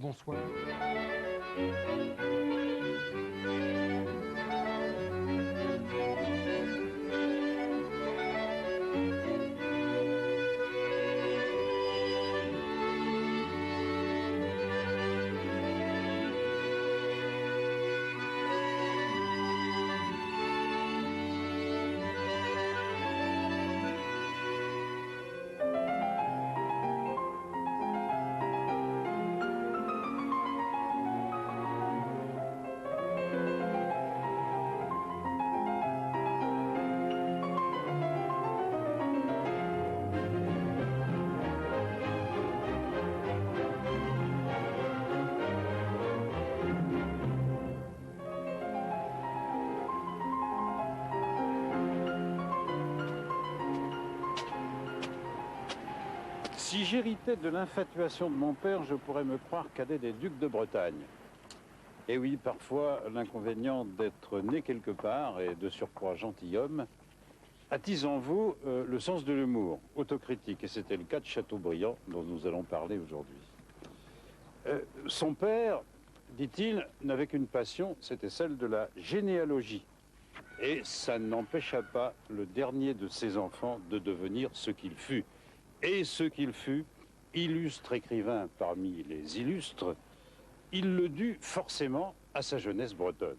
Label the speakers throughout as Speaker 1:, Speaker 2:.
Speaker 1: Bonsoir.
Speaker 2: Si j'héritais de l'infatuation de mon père, je pourrais me croire cadet des ducs de Bretagne. Et oui, parfois, l'inconvénient d'être né quelque part et de surcroît gentilhomme attise en vous le sens de l'humour, autocritique. Et c'était le cas de Chateaubriand, dont nous allons parler aujourd'hui. Son père, dit-il, n'avait qu'une passion, c'était celle de la généalogie. Et ça n'empêcha pas le dernier de ses enfants de devenir ce qu'il fut. Et ce qu'il fut, illustre écrivain parmi les illustres, il le dut forcément à sa jeunesse bretonne.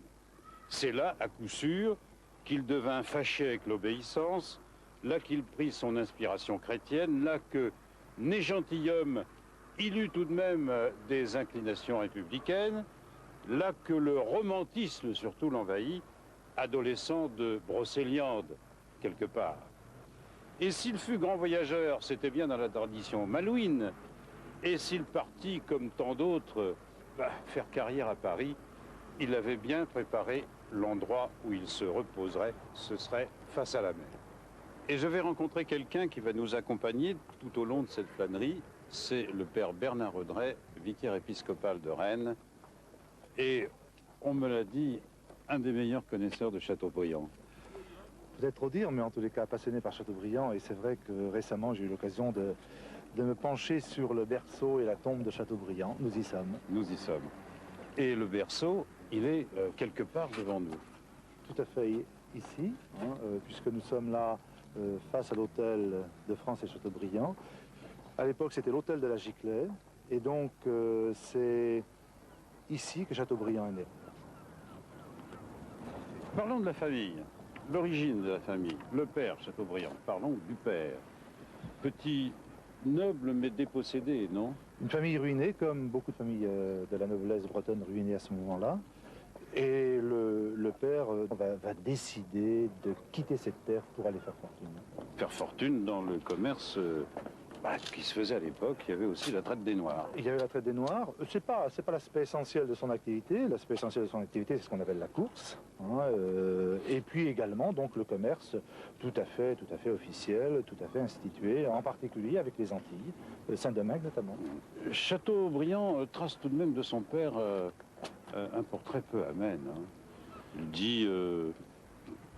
Speaker 2: C'est là, à coup sûr, qu'il devint fâché avec l'obéissance, là qu'il prit son inspiration chrétienne, là que, né gentilhomme, il eut tout de même des inclinations républicaines, là que le romantisme surtout l'envahit, adolescent de Brocéliande, quelque part. Et s'il fut grand voyageur, c'était bien dans la tradition malouine. Et s'il partit, comme tant d'autres, faire carrière à Paris, il avait bien préparé l'endroit où il se reposerait, ce serait face à la mer. Et je vais rencontrer quelqu'un qui va nous accompagner tout au long de cette flânerie. C'est le père Bernard Redray, vicaire épiscopal de Rennes. Et on me l'a dit, un des meilleurs connaisseurs de Chateaubriand.
Speaker 3: Peut-être trop dire, mais en tous les cas passionné par Chateaubriand, et c'est vrai que récemment j'ai eu l'occasion de me pencher sur le berceau et la tombe de Chateaubriand. Nous y sommes.
Speaker 2: Nous y sommes. Et le berceau, il est quelque part devant nous.
Speaker 3: Tout à fait ici, puisque nous sommes là face à l'hôtel de France et Chateaubriand. À l'époque c'était l'hôtel de la Giclée, et donc c'est ici que Chateaubriand est né.
Speaker 2: Parlons de la famille. L'origine de la famille, le père Chateaubriand, parlons du père. Petit noble mais dépossédé, non?
Speaker 3: Une famille ruinée, comme beaucoup de familles de la noblesse bretonne ruinées à ce moment-là. Et le père va décider de quitter cette terre pour aller faire fortune.
Speaker 2: Faire fortune dans le commerce qui se faisait à l'époque, il y avait aussi la traite des Noirs.
Speaker 3: Il y avait la traite des Noirs. C'est pas l'aspect essentiel de son activité. L'aspect essentiel de son activité, c'est ce qu'on appelle la course. Et puis également, donc, le commerce tout à fait officiel, tout à fait institué, en particulier avec les Antilles, Saint-Domingue notamment.
Speaker 2: Chateaubriand trace tout de même de son père un portrait peu amène. Il dit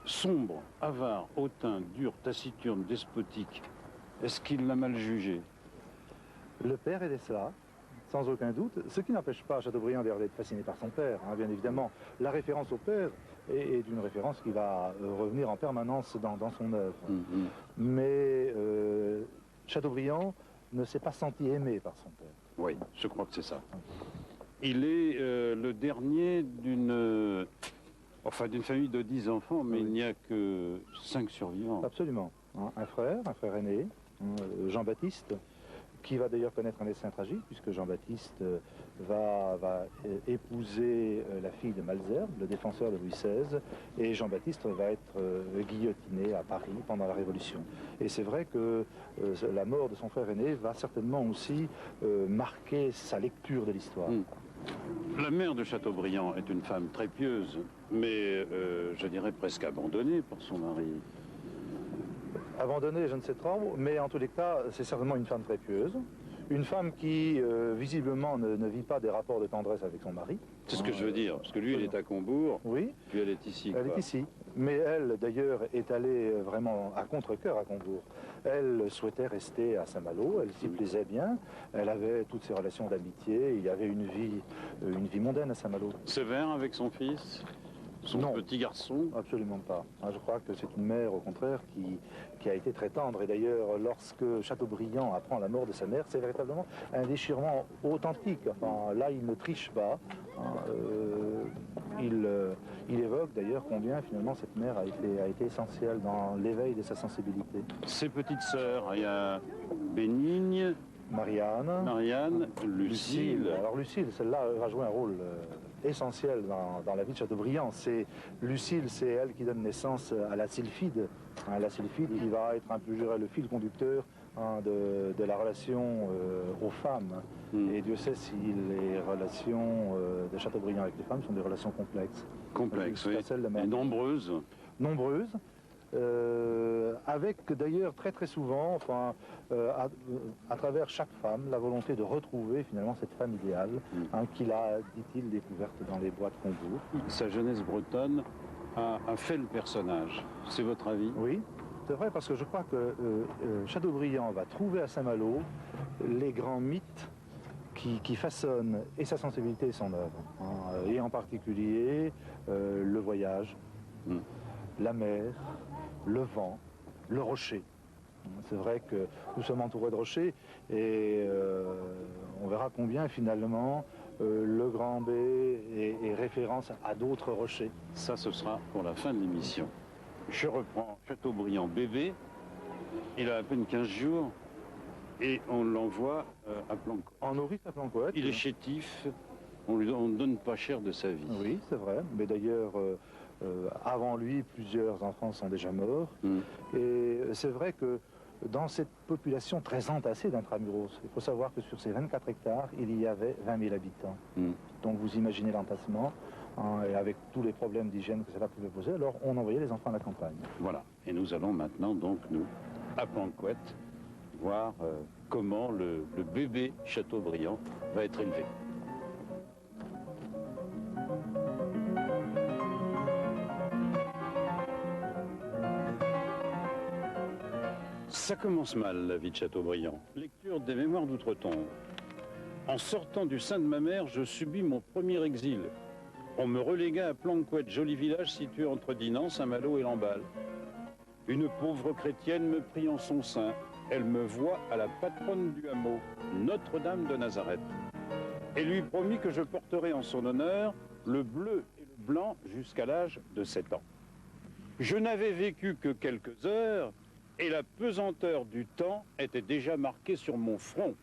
Speaker 2: sombre, avare, hautain, dur, taciturne, despotique. Est-ce qu'il l'a mal jugé?
Speaker 3: Le père était cela, sans aucun doute, ce qui n'empêche pas Chateaubriand d'ailleurs d'être fasciné par son père, bien évidemment. La référence au père est une référence qui va revenir en permanence dans son œuvre. Mais Chateaubriand ne s'est pas senti aimé par son père.
Speaker 2: Oui, je crois que c'est ça. Il est le dernier d'une famille de 10 enfants, mais oui. Il n'y a que 5 survivants.
Speaker 3: Absolument. Un frère aîné, Jean-Baptiste, qui va d'ailleurs connaître un destin tragique, puisque Jean-Baptiste va épouser la fille de Malesherbes, le défenseur de Louis XVI, et Jean-Baptiste va être guillotiné à Paris pendant la Révolution. Et c'est vrai que la mort de son frère aîné va certainement aussi marquer sa lecture de l'histoire.
Speaker 2: La mère de Chateaubriand est une femme très pieuse, mais je dirais presque abandonnée pour son mari.
Speaker 3: Abandonnée, je ne sais trop, mais en tous les cas, c'est certainement une femme très pieuse, Une femme qui, visiblement, ne vit pas des rapports de tendresse avec son mari.
Speaker 2: C'est ce que je veux dire, parce que lui, il est à Combourg,
Speaker 3: oui,
Speaker 2: puis elle est ici.
Speaker 3: elle
Speaker 2: quoi.
Speaker 3: est ici. Mais elle, d'ailleurs, est allée vraiment à contre-cœur à Combourg. Elle souhaitait rester à Saint-Malo, elle s'y plaisait bien, elle avait toutes ses relations d'amitié, il y avait une vie mondaine à Saint-Malo.
Speaker 2: Sévère avec son fils, son
Speaker 3: Non.
Speaker 2: petit garçon.
Speaker 3: Absolument pas. Je crois que c'est une mère, au contraire, qui a été très tendre. Et d'ailleurs, lorsque Chateaubriand apprend la mort de sa mère, c'est véritablement un déchirement authentique. Enfin, là, il ne triche pas. Il évoque d'ailleurs combien, finalement, cette mère a été essentielle dans l'éveil de sa sensibilité.
Speaker 2: Ses petites sœurs, il y a Bénigne, Marianne, Lucille.
Speaker 3: Alors Lucille, celle-là va jouer un rôle essentiel dans la vie de Chateaubriand. Lucille, c'est elle qui donne naissance à la sylphide. La sylphide qui va être un peu, je dirais, le fil conducteur de la relation aux femmes. Et Dieu sait si les relations de Chateaubriand avec les femmes sont des relations complexes.
Speaker 2: Complexes, oui.
Speaker 3: Celle de
Speaker 2: Et nombreuses.
Speaker 3: Nombreuses. Avec d'ailleurs très souvent, enfin, à travers chaque femme, la volonté de retrouver finalement cette femme idéale qu'il a, dit-il, découverte dans les bois de Combourg.
Speaker 2: Sa jeunesse bretonne a fait le personnage. C'est votre avis?
Speaker 3: Oui, c'est vrai, parce que je crois que Chateaubriand va trouver à Saint-Malo les grands mythes qui façonnent et sa sensibilité et son œuvre. Et en particulier le voyage, la mer, le vent, le rocher. C'est vrai que nous sommes entourés de rochers et on verra combien finalement le Grand B est référence à d'autres rochers.
Speaker 2: Ça, ce sera pour la fin de l'émission. Je reprends Chateaubriand bébé. Il a à peine 15 jours et on l'envoie à Plancoët.
Speaker 3: En nourrice à Plancoët.
Speaker 2: Il est chétif, on ne donne pas cher de sa vie.
Speaker 3: Oui, c'est vrai, mais d'ailleurs... avant lui, plusieurs enfants sont déjà morts. Et c'est vrai que dans cette population très entassée d'Intramuros, il faut savoir que sur ces 24 hectares, il y avait 20 000 habitants. Donc vous imaginez l'entassement, et avec tous les problèmes d'hygiène que cela pouvait poser, alors on envoyait les enfants à la campagne.
Speaker 2: Voilà, et nous allons maintenant donc, nous, à Plancoët, voir comment le bébé Chateaubriand va être élevé. Ça commence mal, la vie de Chateaubriand. Lecture des Mémoires d'Outre-Tombe. En sortant du sein de ma mère, je subis mon premier exil. On me relégua à Plancoët, joli village situé entre Dinan, Saint-Malo et Lamballe. Une pauvre chrétienne me prit en son sein. Elle me voit à la patronne du hameau, Notre-Dame de Nazareth, et lui promit que je porterai en son honneur le bleu et le blanc jusqu'à l'âge de 7 ans. Je n'avais vécu que quelques heures, et la pesanteur du temps était déjà marquée sur mon front.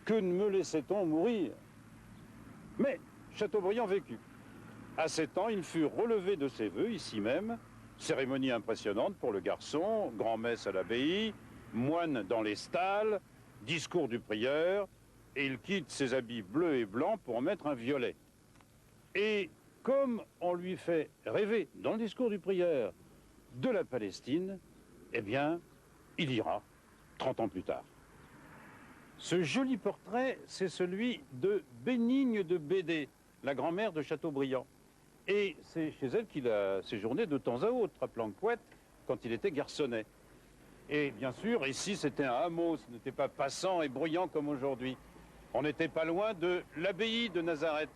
Speaker 2: Que ne me laissait-on mourir? Mais Chateaubriand vécut. À 7 ans, il fut relevé de ses vœux, ici même. Cérémonie impressionnante pour le garçon, grand-messe à l'abbaye, moine dans les stalles, discours du prieur, et il quitte ses habits bleus et blancs pour mettre un violet. Et comme on lui fait rêver, dans le discours du prieur, de la Palestine, eh bien, il ira 30 ans plus tard. Ce joli portrait, c'est celui de Bénigne de Bédé, la grand-mère de Chateaubriand. Et c'est chez elle qu'il a séjourné de temps à autre, à Plancoët, quand il était garçonnet. Et bien sûr, ici, c'était un hameau, ce n'était pas passant et bruyant comme aujourd'hui. On n'était pas loin de l'abbaye de Nazareth,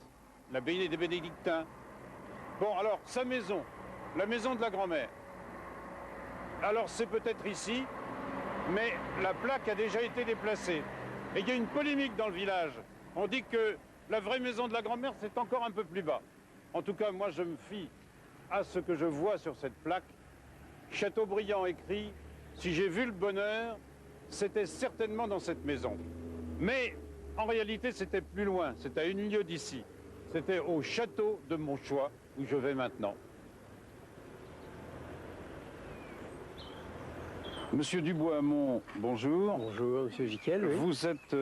Speaker 2: l'abbaye des Bénédictins. Bon, alors, sa maison, la maison de la grand-mère. Alors, c'est peut-être ici, mais la plaque a déjà été déplacée. Et il y a une polémique dans le village. On dit que la vraie maison de la grand-mère, c'est encore un peu plus bas. En tout cas, moi, je me fie à ce que je vois sur cette plaque. Chateaubriand écrit « Si j'ai vu le bonheur, c'était certainement dans cette maison. » Mais, en réalité, c'était plus loin. C'était à 1 lieue d'ici. C'était au château de Montchoix, où je vais maintenant. Monsieur Dubois-Hamon, bonjour.
Speaker 1: Bonjour, monsieur Jiquel. Oui.
Speaker 2: Vous êtes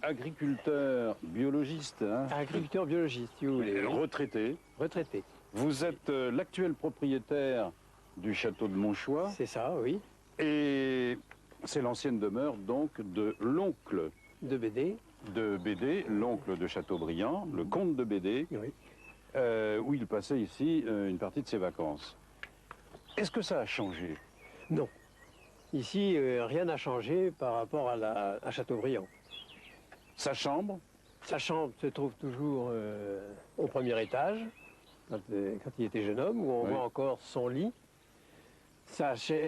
Speaker 2: agriculteur biologiste, hein?
Speaker 1: Agriculteur biologiste, si vous voulez.
Speaker 2: Retraité.
Speaker 1: Retraité.
Speaker 2: Vous êtes l'actuel propriétaire du château de Montchoix.
Speaker 1: C'est ça, oui.
Speaker 2: Et c'est l'ancienne demeure, donc, de l'oncle
Speaker 1: de Bédé.
Speaker 2: De Bédé, l'oncle de Chateaubriand, le comte de Bédé,
Speaker 1: Oui.
Speaker 2: où il passait ici une partie de ses vacances. Est-ce que ça a changé?
Speaker 1: Non. Ici, rien n'a changé par rapport à Chateaubriand.
Speaker 2: Sa chambre?
Speaker 1: Sa chambre se trouve toujours au premier étage, quand il était jeune homme, où on
Speaker 2: Oui.
Speaker 1: voit encore son lit,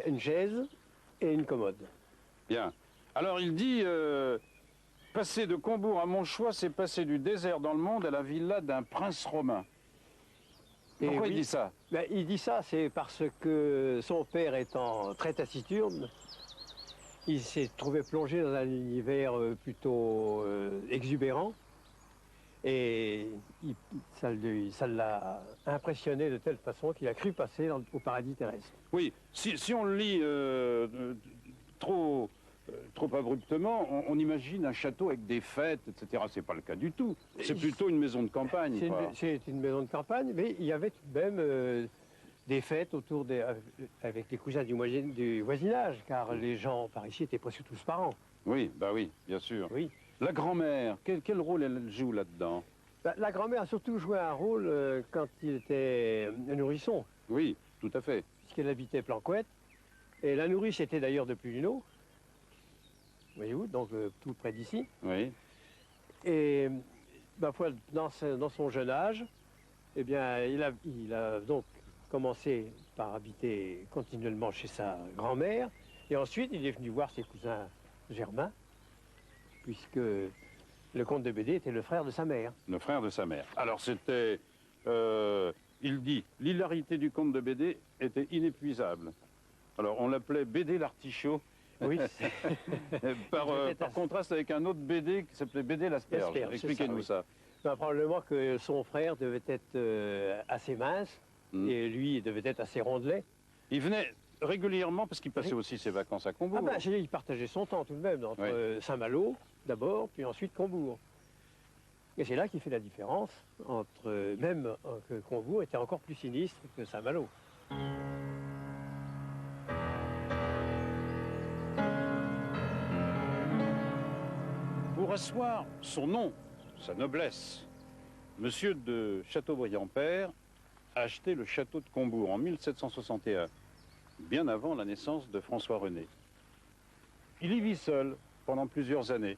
Speaker 1: une chaise et une commode.
Speaker 2: Bien. Alors il dit, passer de Combourg à Montchoix, c'est passer du désert dans le monde à la villa d'un prince romain. Pourquoi
Speaker 1: oui,
Speaker 2: il dit ça?
Speaker 1: Ben, il dit ça, c'est parce que son père étant très taciturne, il s'est trouvé plongé dans un univers plutôt exubérant. Et ça l'a impressionné de telle façon qu'il a cru passer au paradis terrestre.
Speaker 2: Oui, si on le lit trop abruptement, on imagine un château avec des fêtes, etc. C'est pas le cas du tout. C'est plutôt une maison de campagne.
Speaker 1: C'est une maison de campagne, mais il y avait tout de même des fêtes avec les cousins du voisinage, car les gens par ici étaient presque tous parents.
Speaker 2: Oui, bah oui, bien sûr.
Speaker 1: Oui.
Speaker 2: La grand-mère, quel rôle elle joue là-dedans?
Speaker 1: Ben, la grand-mère a surtout joué un rôle quand il était nourrisson,
Speaker 2: Oui, tout à fait.
Speaker 1: puisqu'elle habitait Planquette. Et la nourrice était d'ailleurs de Puluneau, voyez-vous, donc tout près d'ici.
Speaker 2: Oui.
Speaker 1: Et ma foi, dans son jeune âge, eh bien, il a donc commencé par habiter continuellement chez sa grand-mère. Et ensuite, il est venu voir ses cousins germains, puisque le comte de Bédé était le frère de sa mère.
Speaker 2: Le frère de sa mère. Alors c'était, il dit, l'hilarité du comte de Bédé était inépuisable. Alors on l'appelait Bédé l'artichaut,
Speaker 1: Oui,
Speaker 2: par contraste avec un autre Bédé qui s'appelait Bédé l'asperge.
Speaker 1: L'asperge, c'est
Speaker 2: Expliquez-nous
Speaker 1: ça,
Speaker 2: ça.
Speaker 1: ben, probablement que son frère devait être assez mince, et lui il devait être assez rondelet.
Speaker 2: Il venait régulièrement parce qu'il passait aussi ses vacances à Combourg.
Speaker 1: Ah ben, il partageait son temps tout de même, entre
Speaker 2: Oui.
Speaker 1: Saint-Malo d'abord, puis ensuite Combourg. Et c'est là qu'il fait la différence entre, même que Combourg était encore plus sinistre que Saint-Malo.
Speaker 2: Pour asseoir son nom, sa noblesse, Monsieur de Chateaubriand-Père a acheté le château de Combourg en 1761, bien avant la naissance de François René. Il y vit seul pendant plusieurs années.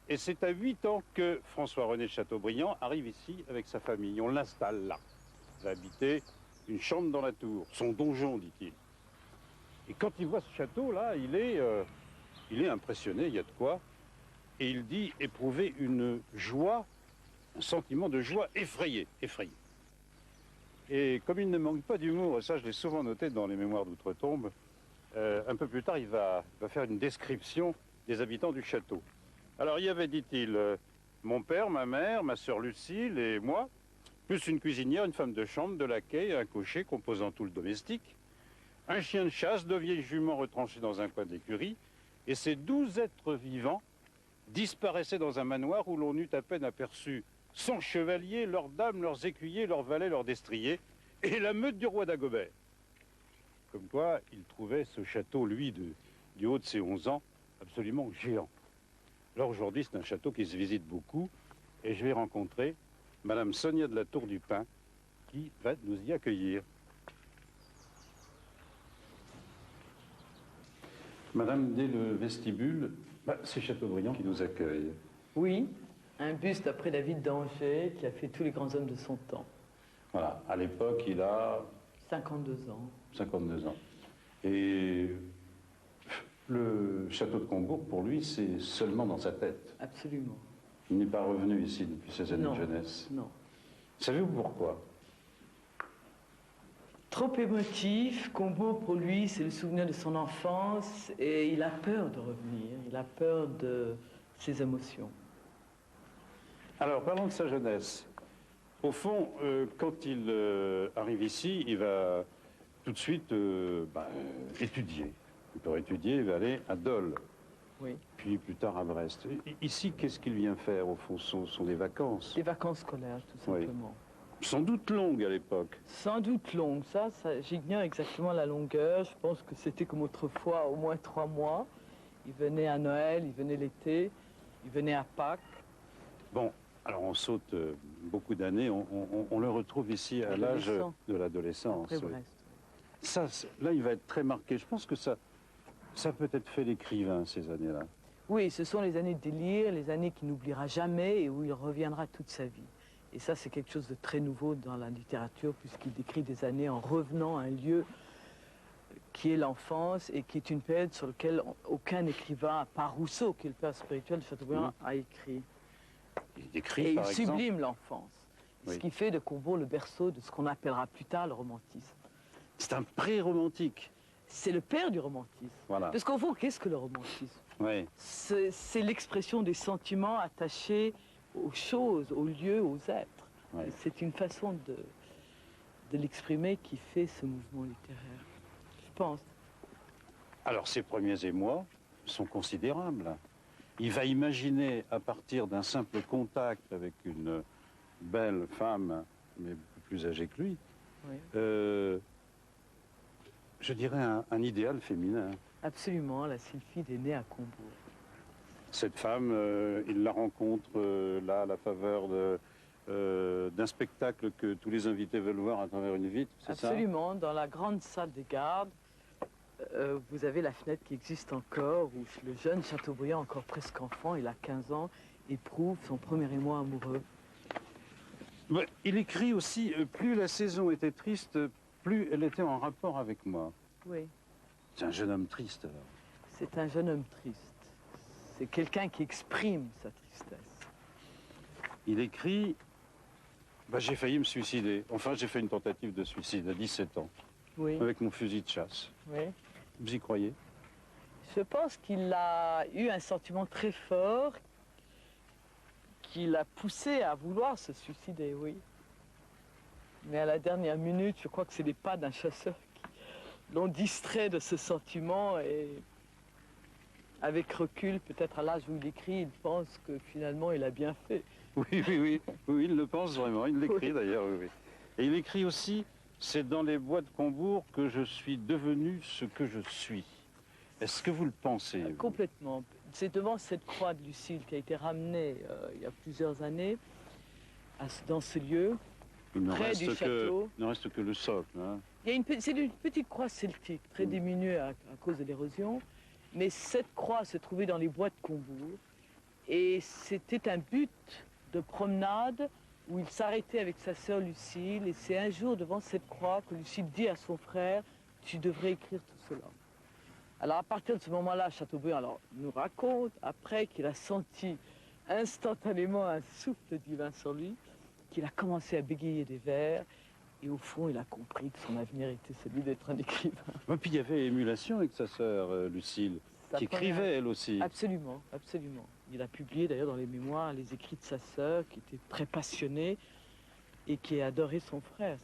Speaker 2: Et c'est à 8 ans que François-René Chateaubriand arrive ici avec sa famille. On l'installe là. Il va habiter une chambre dans la tour, son donjon, dit-il. Et quand il voit ce château-là, il est impressionné, il y a de quoi. Et il dit éprouver une joie, un sentiment de joie effrayé. Et comme il ne manque pas d'humour, ça je l'ai souvent noté dans les mémoires d'Outre-Tombe, un peu plus tard il va faire une description des habitants du château. Alors il y avait, dit-il, mon père, ma mère, ma sœur Lucille et moi, plus une cuisinière, une femme de chambre, de laquais, un cocher composant tout le domestique, un chien de chasse, 2 vieilles juments retranchées dans un coin d'écurie, et ces 12 êtres vivants disparaissaient dans un manoir où l'on eût à peine aperçu son chevalier, leurs dames, leurs écuyers, leurs valets, leurs destriers, et la meute du roi d'Agobert. Comme quoi, il trouvait ce château, lui, du haut de ses 11 ans, absolument géant. Alors aujourd'hui, c'est un château qui se visite beaucoup, et je vais rencontrer Madame Sonia de la Tour du Pin, qui va nous y accueillir. Madame, dès le vestibule, c'est Chateaubriand qui nous accueille.
Speaker 4: Oui, un buste après David d'Angers qui a fait tous les grands hommes de son temps.
Speaker 2: Voilà, à l'époque, il a
Speaker 4: 52 ans.
Speaker 2: 52 ans. Et le château de Combourg, pour lui, c'est seulement dans sa tête.
Speaker 4: Absolument.
Speaker 2: Il n'est pas revenu ici depuis ses années
Speaker 4: Non,
Speaker 2: de jeunesse.
Speaker 4: non.
Speaker 2: Savez-vous pourquoi?
Speaker 4: Trop émotif, Combourg pour lui, c'est le souvenir de son enfance et il a peur de revenir, il a peur de ses émotions.
Speaker 2: Alors, parlons de sa jeunesse. Au fond, quand il arrive ici, il va tout de suite étudier. Pour étudier, il va aller à Dole,
Speaker 4: Oui.
Speaker 2: puis plus tard à Brest. Ici, qu'est-ce qu'il vient faire, au fond? Ce sont des vacances.
Speaker 4: Des vacances scolaires, tout
Speaker 2: Oui.
Speaker 4: simplement.
Speaker 2: Sans doute longues à l'époque.
Speaker 4: Sans doute longues, ça j'ignore exactement la longueur. Je pense que c'était comme autrefois, au moins 3 mois. Il venait à Noël, il venait l'été. Il venait à Pâques.
Speaker 2: Bon, alors on saute beaucoup d'années, on le retrouve ici à l'âge de l'adolescence.
Speaker 4: Après
Speaker 2: Oui.
Speaker 4: Brest.
Speaker 2: Ça, là, il va être très marqué. Je pense que ça peut être fait l'écrivain, ces années-là.
Speaker 4: Oui, ce sont les années de délire, les années qu'il n'oubliera jamais et où il reviendra toute sa vie. Et ça, c'est quelque chose de très nouveau dans la littérature, puisqu'il décrit des années en revenant à un lieu qui est l'enfance et qui est une période sur laquelle aucun écrivain, à part Rousseau, qui est le père spirituel de Chateaubriand, a écrit.
Speaker 2: Il décrit,
Speaker 4: Et il
Speaker 2: par exemple...
Speaker 4: sublime l'enfance,
Speaker 2: Oui.
Speaker 4: ce qui fait de Courbevoie le berceau de ce qu'on appellera plus tard le romantisme.
Speaker 2: C'est un pré-romantique.
Speaker 4: C'est le père du romantisme.
Speaker 2: Voilà.
Speaker 4: Parce qu'au fond, qu'est-ce que le romantisme?
Speaker 2: Oui.
Speaker 4: C'est l'expression des sentiments attachés aux choses, aux lieux, aux êtres.
Speaker 2: Ouais.
Speaker 4: C'est une façon de l'exprimer qui fait ce mouvement littéraire, je pense.
Speaker 2: Alors, ses premiers émois sont considérables. Il va imaginer, à partir d'un simple contact avec une belle femme, mais beaucoup plus âgée que lui,
Speaker 4: Oui.
Speaker 2: Je dirais un idéal féminin.
Speaker 4: Absolument, la Sylphide est née à Combourg.
Speaker 2: Cette femme, il la rencontre là, à la faveur d'un spectacle que tous les invités veulent voir à travers une vitre, c'est ça?
Speaker 4: Absolument, dans la grande salle des gardes, vous avez la fenêtre qui existe encore, où le jeune Chateaubriand, encore presque enfant, il a 15 ans, éprouve son premier émoi amoureux.
Speaker 2: Ouais, il écrit aussi, plus la saison était triste, plus elle était en rapport avec moi.
Speaker 4: Oui.
Speaker 2: C'est un jeune homme triste, alors.
Speaker 4: C'est un jeune homme triste. C'est quelqu'un qui exprime sa tristesse.
Speaker 2: Il écrit, bah, j'ai failli me suicider. Enfin, j'ai fait une tentative de suicide à 17 ans,
Speaker 4: Oui.
Speaker 2: avec mon fusil de chasse.
Speaker 4: Oui.
Speaker 2: Vous y croyez?
Speaker 4: Je pense qu'il a eu un sentiment très fort qui l'a poussé à vouloir se suicider, oui. Mais à la dernière minute, je crois que c'est les pas d'un chasseur qui l'ont distrait de ce sentiment et avec recul, peut-être à l'âge où il écrit, il pense que finalement il a bien fait.
Speaker 2: Oui, il le pense vraiment, il l'écrit
Speaker 4: Oui.
Speaker 2: d'ailleurs, oui. Et il écrit aussi, c'est dans les bois de Combourg que je suis devenu ce que je suis. Est-ce que vous le pensez? vous?
Speaker 4: Complètement. C'est devant cette croix de Lucile qui a été ramenée il y a plusieurs années dans ce lieu.
Speaker 2: Il ne
Speaker 4: près du château.
Speaker 2: il ne reste que le socle. Hein.
Speaker 4: C'est une petite croix celtique, très diminuée à cause de l'érosion. Mais cette croix se trouvait dans les bois de Combourg. Et c'était un but de promenade où il s'arrêtait avec sa sœur Lucile. Et c'est un jour devant cette croix que Lucile dit à son frère, tu devrais écrire tout cela. Alors à partir de ce moment-là, Chateaubriand nous raconte après qu'il a senti instantanément un souffle divin sur lui, qu'il a commencé à bégayer des vers, et au fond il a compris que son avenir était celui d'être un écrivain.
Speaker 2: Et puis il y avait émulation avec sa sœur Lucile,
Speaker 4: Sa
Speaker 2: qui
Speaker 4: première-
Speaker 2: écrivait elle aussi.
Speaker 4: Absolument, absolument. Il a publié d'ailleurs dans les mémoires les écrits de sa sœur, qui était très passionnée et qui adorait son frère.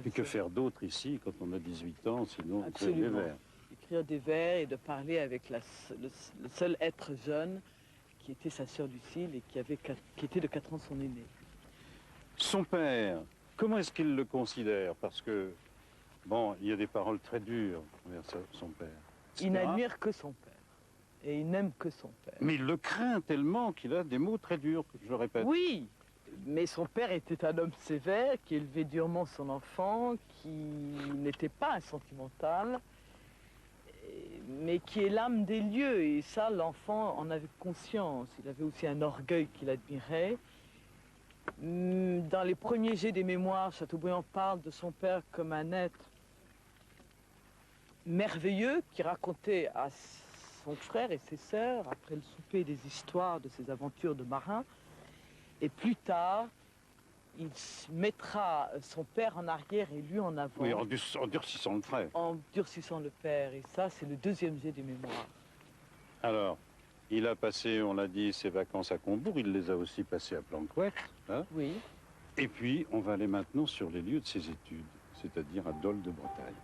Speaker 2: Et que faire d'autre ici quand on a 18 ans, sinon écrire des
Speaker 4: Absolument.
Speaker 2: vers?
Speaker 4: Écrire des vers et de parler avec le seul être jeune qui était sa sœur Lucile et qui était de 4 ans son aîné.
Speaker 2: Son père, comment est-ce qu'il le considère? Parce que, bon, il y a des paroles très dures envers son père.
Speaker 4: Il
Speaker 2: etc.
Speaker 4: n'admire que son père et il n'aime que son père.
Speaker 2: Mais il le craint tellement qu'il a des mots très durs, je le répète.
Speaker 4: Oui, mais son père était un homme sévère qui élevait durement son enfant, qui n'était pas un sentimental, mais qui est l'âme des lieux. Et ça, l'enfant en avait conscience. Il avait aussi un orgueil qu'il admirait. Dans les premiers jets des mémoires, Chateaubriand parle de son père comme un être merveilleux qui racontait à son frère et ses sœurs, après le souper, des histoires de ses aventures de marin. Et plus tard, il mettra son père en arrière et lui en avant,
Speaker 2: Oui, en durcissant le trait.
Speaker 4: en durcissant le père. Et ça, c'est le deuxième jet des mémoires.
Speaker 2: Alors, il a passé, on l'a dit, ses vacances à Combourg, il les a aussi passées à Planquette. Hein.
Speaker 4: Oui.
Speaker 2: Et puis, on va aller maintenant sur les lieux de ses études, c'est-à-dire à Dol de Bretagne.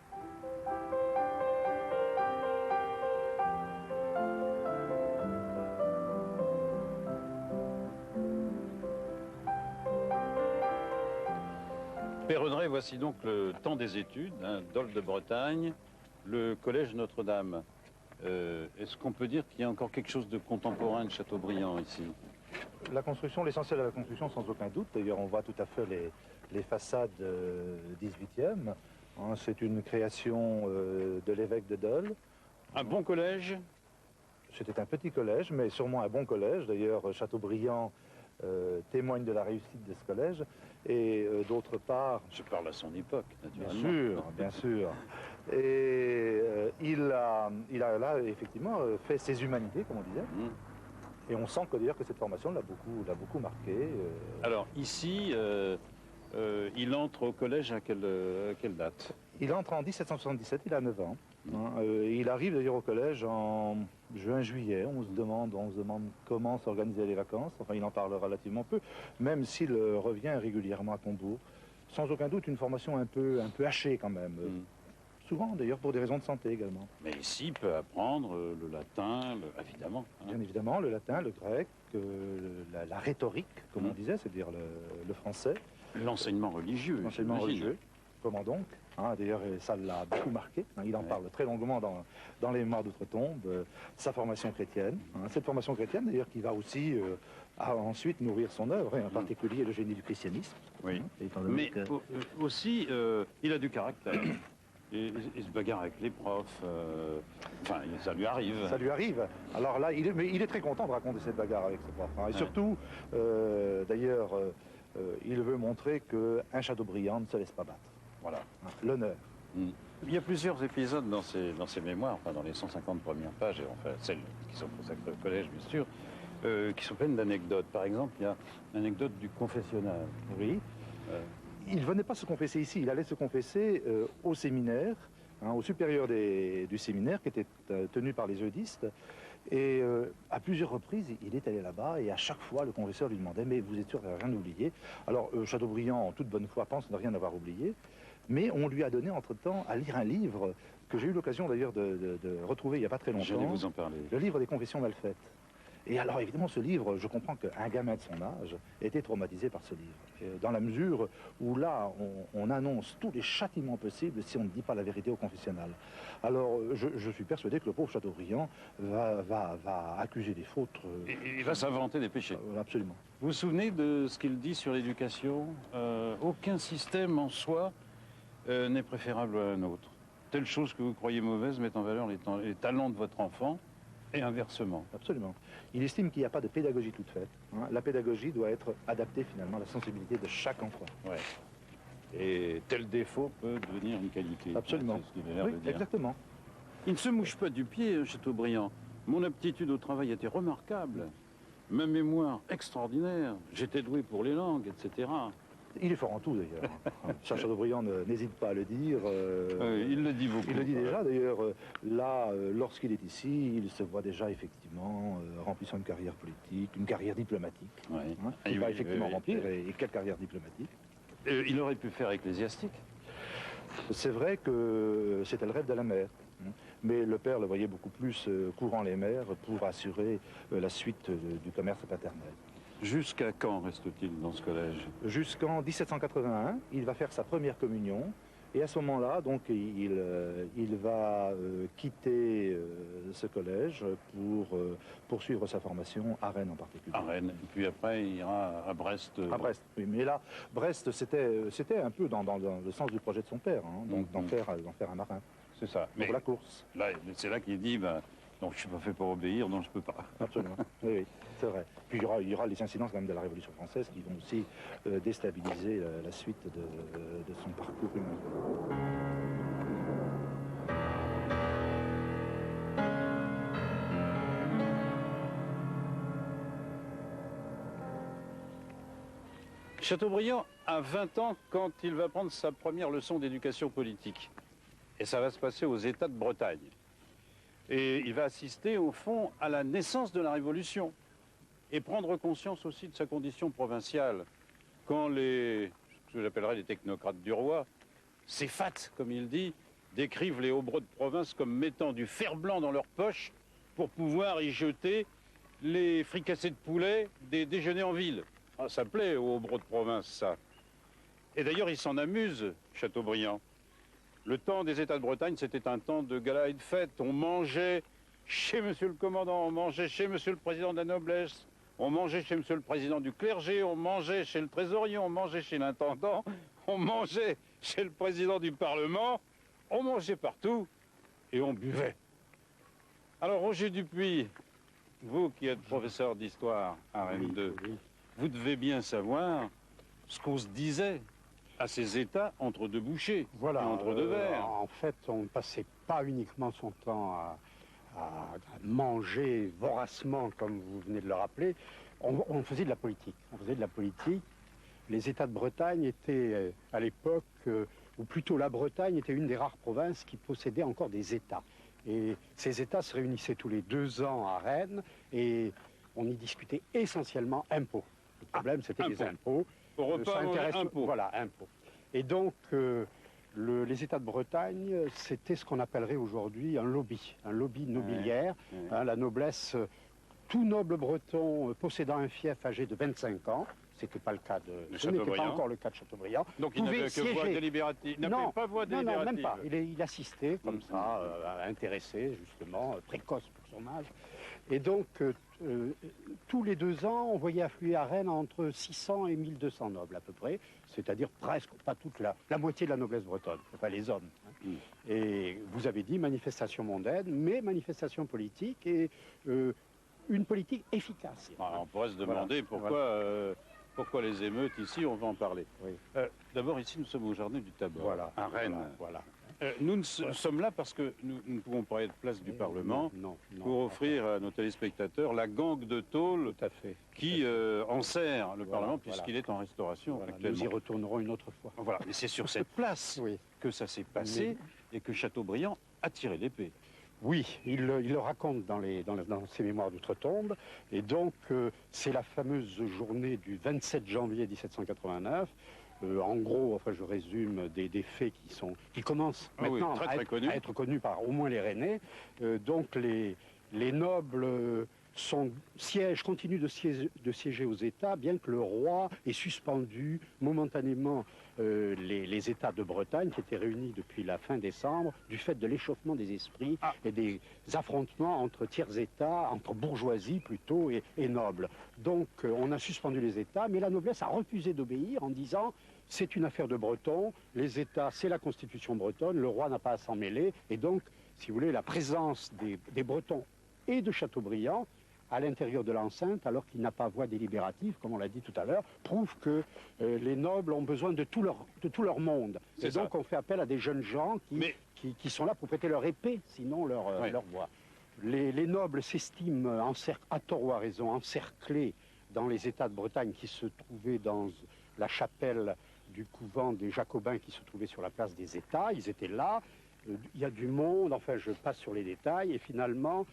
Speaker 2: Père Audrey, voici donc le temps des études, hein, Dol de Bretagne, le collège Notre-Dame. Est-ce qu'on peut dire qu'il y a encore quelque chose de contemporain de Chateaubriand ici?
Speaker 3: La construction, l'essentiel de la construction, sans aucun doute. D'ailleurs, on voit tout à fait les façades 18e. Hein, c'est une création de l'évêque de Dole.
Speaker 2: Un bon collège?
Speaker 3: C'était un petit collège, mais sûrement un bon collège. D'ailleurs, Chateaubriand témoigne de la réussite de ce collège. Et d'autre part...
Speaker 2: Je parle à son époque,
Speaker 3: Bien
Speaker 2: naturellement.
Speaker 3: sûr, bien sûr. Et il a là, effectivement, fait ses humanités, comme on disait. Et on sent que d'ailleurs que cette formation l'a beaucoup marqué.
Speaker 2: Alors, ici, il entre au collège à quelle date?
Speaker 3: Il entre en 1777, il a 9 ans. Hein. Il arrive d'ailleurs au collège en juin-juillet. On se demande comment s'organisaient les vacances. Enfin, il en parle relativement peu, même s'il revient régulièrement à Combourg. Sans aucun doute, une formation un peu hachée quand même. Souvent d'ailleurs pour des raisons de santé également.
Speaker 2: Mais ici, il peut apprendre le latin, évidemment. Hein.
Speaker 3: Bien évidemment, le latin, le grec, la rhétorique, comme on disait, c'est-à-dire le français.
Speaker 2: L'enseignement religieux.
Speaker 3: L'enseignement
Speaker 2: j'imagine.
Speaker 3: religieux. Comment donc? Hein, d'ailleurs, ça l'a beaucoup marqué. Hein, il en parle très longuement dans les Mémoires d'Outre-Tombe, sa formation chrétienne. Hein, cette formation chrétienne, d'ailleurs, qui va aussi ensuite nourrir son œuvre, et en particulier le génie du christianisme.
Speaker 2: Oui.
Speaker 3: Hein, étant donné
Speaker 2: Mais
Speaker 3: que-
Speaker 2: aussi, il a du caractère. Il se bagarre avec les profs. Enfin, ça lui arrive.
Speaker 3: Ça lui arrive. Alors là, mais il est très content de raconter cette bagarre avec ses profs. Hein. Et
Speaker 2: Ouais.
Speaker 3: surtout, d'ailleurs, il veut montrer qu'un Chateaubriand ne se laisse pas battre. Voilà, hein, l'honneur.
Speaker 2: Il y a plusieurs épisodes dans ces mémoires, enfin dans les 150 premières pages, et enfin celles qui sont consacrées au collège, bien sûr, qui sont pleines d'anecdotes. Par exemple, il y a l'anecdote du confessionnal.
Speaker 3: Oui. Il ne venait pas se confesser ici, il allait se confesser au séminaire, hein, au supérieur du séminaire, qui était tenu par les eudistes. Et à plusieurs reprises, il est allé là-bas, et à chaque fois, le confesseur lui demandait « Mais vous êtes sûr d'avoir rien oublié ?» Alors, Chateaubriand, en toute bonne foi, pense ne rien avoir oublié, mais on lui a donné, entre-temps, à lire un livre que j'ai eu l'occasion, d'ailleurs, de retrouver il n'y a pas très
Speaker 2: J'allais
Speaker 3: longtemps.
Speaker 2: vous en parler.
Speaker 3: Le livre des confessions mal faites. Et alors, évidemment, ce livre, je comprends qu'un gamin de son âge était traumatisé par ce livre. Et dans la mesure où là, on annonce tous les châtiments possibles si on ne dit pas la vérité au confessionnal. Alors, je suis persuadé que le pauvre Chateaubriand va accuser des fautes.
Speaker 2: Il va s'inventer des péchés.
Speaker 3: Absolument.
Speaker 2: Vous vous souvenez de ce qu'il dit sur l'éducation? Aucun système en soi n'est préférable à un autre. Telle chose que vous croyez mauvaise met en valeur les talents de votre enfant, et inversement.
Speaker 3: Absolument. Il estime qu'il n'y a pas de pédagogie toute faite. Hein. La pédagogie doit être adaptée finalement à la sensibilité de chaque enfant.
Speaker 2: Ouais. Et tel défaut peut devenir une qualité.
Speaker 3: Absolument.
Speaker 2: C'est ce qu'il a l'air
Speaker 3: Oui,
Speaker 2: de dire.
Speaker 3: exactement.
Speaker 2: Il ne se mouche pas du pied, Chateaubriand. Mon aptitude au travail était remarquable. Ma mémoire extraordinaire. J'étais doué pour les langues, etc.
Speaker 3: Il est fort en tout d'ailleurs. Ça, Chateaubriand n'hésite pas à le dire.
Speaker 2: Il le dit beaucoup.
Speaker 3: Il le dit déjà, d'ailleurs, là, lorsqu'il est ici, il se voit déjà effectivement remplissant une carrière politique, une carrière diplomatique.
Speaker 2: Ouais.
Speaker 3: Hein,
Speaker 2: Ah,
Speaker 3: il va
Speaker 2: oui,
Speaker 3: effectivement
Speaker 2: oui,
Speaker 3: remplir,
Speaker 2: oui.
Speaker 3: et quelle carrière diplomatique.
Speaker 2: Il aurait pu faire ecclésiastique.
Speaker 3: C'est vrai que c'était le rêve de la mère, hein, mais le père le voyait beaucoup plus courant les mers pour assurer la suite du commerce paternel.
Speaker 2: Jusqu'à quand reste-t-il dans ce collège?
Speaker 3: Jusqu'en 1781, il va faire sa première communion. Et à ce moment-là, donc, il va quitter ce collège pour poursuivre sa formation à Rennes en particulier.
Speaker 2: À Rennes. Et puis après, il ira à Brest.
Speaker 3: À Brest, oui. Mais là, Brest, c'était un peu dans le sens du projet de son père, hein, donc d'en faire un marin,
Speaker 2: C'est ça.
Speaker 3: pour la course.
Speaker 2: Là, c'est là qu'il dit, ben, non, je ne suis pas fait pour obéir, donc je ne peux pas.
Speaker 3: Absolument, oui, oui, c'est vrai. Puis il y aura les incidences quand même de la Révolution française qui vont aussi déstabiliser la suite de son parcours humain.
Speaker 2: Chateaubriand a 20 ans quand il va prendre sa première leçon d'éducation politique. Et ça va se passer aux États de Bretagne. Et il va assister, au fond, à la naissance de la Révolution. Et prendre conscience aussi de sa condition provinciale. Quand ce que j'appellerais les technocrates du roi, s'effatent, comme il dit, décrivent les hobereaux de province comme mettant du fer blanc dans leur poche pour pouvoir y jeter les fricassés de poulet des déjeuners en ville. Ah, ça plaît aux hobereaux de province, ça. Et d'ailleurs, il s'en amuse, Chateaubriand. Le temps des États de Bretagne, c'était un temps de gala et de fête. On mangeait chez monsieur le commandant, on mangeait chez monsieur le président de la noblesse, on mangeait chez monsieur le président du clergé, on mangeait chez le trésorier, on mangeait chez l'intendant, on mangeait chez le président du Parlement, on mangeait partout et on buvait. Alors Roger Dupuis, vous qui êtes professeur d'histoire à Rennes 2, vous devez bien savoir ce qu'on se disait à ces états entre deux bouchées,
Speaker 5: Voilà,
Speaker 2: entre deux verres.
Speaker 5: en fait, on ne passait pas uniquement son temps à manger voracement, comme vous venez de le rappeler. On faisait de la politique. On faisait de la politique. Les États de Bretagne étaient, à l'époque, ou plutôt la Bretagne était une des rares provinces qui possédait encore des États. Et ces États se réunissaient tous les 2 ans à Rennes et on y discutait essentiellement impôts. Le problème, c'était les impôts.
Speaker 2: Au repas,
Speaker 5: Ça intéresse-
Speaker 2: impôts.
Speaker 5: Voilà, impôts. Et donc, les États de Bretagne, c'était ce qu'on appellerait aujourd'hui un lobby nobiliaire.
Speaker 2: Ouais.
Speaker 5: Hein, la noblesse, tout noble breton possédant un fief âgé de 25 ans, c'était pas le cas
Speaker 2: De
Speaker 5: ce n'était pas
Speaker 2: Chateaubriand.
Speaker 5: encore le cas de Chateaubriand.
Speaker 2: Donc il
Speaker 5: pouvait
Speaker 2: n'avait que voix
Speaker 5: siéger.
Speaker 2: délibérative. Il
Speaker 5: Non,
Speaker 2: n'avait pas voix
Speaker 5: non,
Speaker 2: délibérative.
Speaker 5: même pas. Il assistait comme ça, intéressé justement, précoce pour son âge. Et donc, tous les 2 ans, on voyait affluer à Rennes entre 600 et 1200 nobles à peu près, c'est-à-dire presque, pas toute la moitié de la noblesse bretonne, enfin les hommes. Hein. Et vous avez dit manifestation mondaine, mais manifestation politique et une politique efficace.
Speaker 2: Alors, on pourrait se demander pourquoi les émeutes ici, on va en parler.
Speaker 5: Oui.
Speaker 2: D'abord, ici, nous sommes au jardin du Tabor,
Speaker 5: Voilà,
Speaker 2: à Rennes.
Speaker 5: Voilà.
Speaker 2: Nous sommes là parce que nous ne pouvons pas être place du Parlement
Speaker 5: Non,
Speaker 2: pour offrir à nos téléspectateurs la gangue de tôle
Speaker 5: tout à fait.
Speaker 2: qui enserre le
Speaker 5: Voilà,
Speaker 2: Parlement
Speaker 5: voilà.
Speaker 2: puisqu'il est en restauration
Speaker 5: Voilà, nous
Speaker 2: actuellement.
Speaker 5: y retournerons une autre fois.
Speaker 2: Voilà, mais c'est sur cette place
Speaker 5: Oui.
Speaker 2: que ça s'est passé et que Chateaubriand a tiré l'épée.
Speaker 5: Oui, il le raconte dans ses mémoires d'outre-tombe. Et donc, c'est la fameuse journée du 27 janvier 1789. En gros, enfin, je résume des faits qui commencent
Speaker 2: Ah oui,
Speaker 5: maintenant
Speaker 2: très,
Speaker 5: à,
Speaker 2: très connus.
Speaker 5: être connus par au moins les Rennais. Donc, les nobles continuent de siéger aux États, bien que le roi ait suspendu momentanément les États de Bretagne, qui étaient réunis depuis la fin décembre, du fait de l'échauffement des esprits et des affrontements entre tiers-États, entre bourgeoisie plutôt et nobles. Donc on a suspendu les États, mais la noblesse a refusé d'obéir en disant c'est une affaire de Bretons, les États c'est la constitution bretonne, le roi n'a pas à s'en mêler, et donc, si vous voulez, la présence des Bretons et de Chateaubriand à l'intérieur de l'enceinte, alors qu'il n'a pas voix délibérative, comme on l'a dit tout à l'heure, prouve que les nobles ont besoin de tout leur monde. Et donc on fait appel à des jeunes gens qui sont là pour prêter leur épée, sinon leur voix. Les nobles s'estiment, à tort ou à raison, encerclés dans les États de Bretagne qui se trouvaient dans la chapelle du couvent des Jacobins qui se trouvait sur la place des États. Ils étaient là. Il y a du monde, enfin je passe sur les détails, et finalement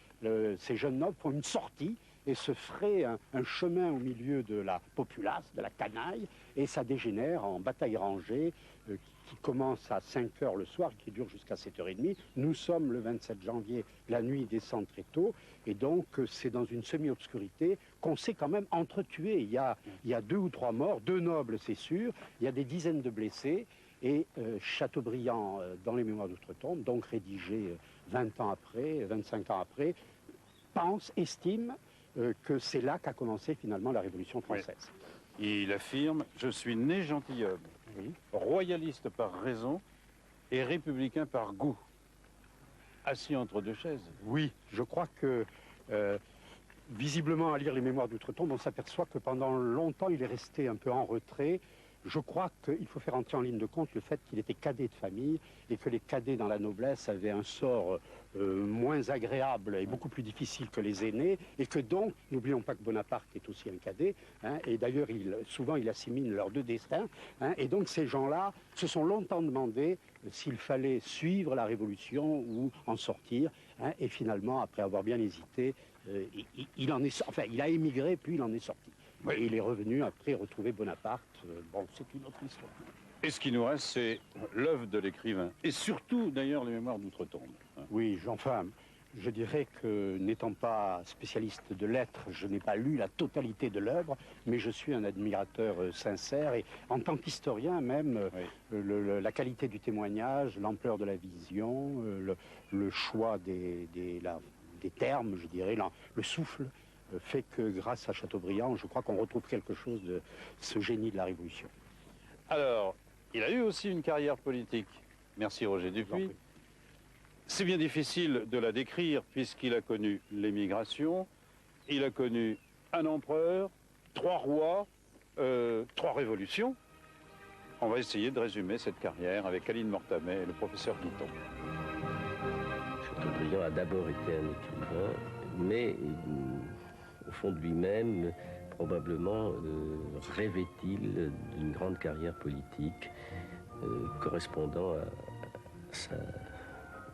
Speaker 5: ces jeunes nobles font une sortie et se fraient un chemin au milieu de la populace, de la canaille, et ça dégénère en bataille rangée qui commence à 5 h le soir, qui dure jusqu'à 7 h 30. Nous sommes le 27 janvier, la nuit descend très tôt, et donc c'est dans une semi-obscurité qu'on s'est quand même entretué. Il y a 2 ou 3 morts, 2 nobles c'est sûr, il y a des dizaines de blessés. Et Chateaubriand, dans les mémoires d'outre-tombe, donc rédigé 20 ans après, 25 ans après, estime que c'est là qu'a commencé finalement la Révolution française.
Speaker 2: Il affirme « Je suis né gentilhomme, royaliste par raison et républicain par goût ». Assis entre 2 chaises.
Speaker 5: Oui, je crois que, visiblement, à lire les mémoires d'outre-tombe, on s'aperçoit que pendant longtemps, il est resté un peu en retrait. Je crois qu'il faut faire entrer en ligne de compte le fait qu'il était cadet de famille et que les cadets dans la noblesse avaient un sort moins agréable et beaucoup plus difficile que les aînés, et que donc, n'oublions pas que Bonaparte est aussi un cadet, hein, et d'ailleurs souvent il assimile leurs 2 destins, hein, et donc ces gens-là se sont longtemps demandé s'il fallait suivre la Révolution ou en sortir, hein, et finalement, après avoir bien hésité, il a émigré puis il en est sorti.
Speaker 2: Oui.
Speaker 5: Et il est revenu après retrouver Bonaparte. Bon, c'est une autre histoire.
Speaker 2: Et ce qui nous reste, c'est l'œuvre de l'écrivain. Et surtout, d'ailleurs, les mémoires d'outre-tombe.
Speaker 5: Oui, je dirais que n'étant pas spécialiste de lettres, je n'ai pas lu la totalité de l'œuvre, mais je suis un admirateur sincère. Et en tant qu'historien même, la qualité du témoignage, l'ampleur de la vision, le choix des des termes, je dirais, le souffle fait que grâce à Chateaubriand, je crois qu'on retrouve quelque chose de ce génie de la Révolution.
Speaker 2: Alors, il a eu aussi une carrière politique. Merci Roger Dupuis. C'est bien difficile de la décrire puisqu'il a connu l'émigration, il a connu un empereur, 3 rois, 3 révolutions. On va essayer de résumer cette carrière avec Aline Mortamet et le professeur Guiton.
Speaker 6: Chateaubriand a d'abord été un écrivain, mais au fond de lui-même, probablement rêvait-il d'une grande carrière politique correspondant à sa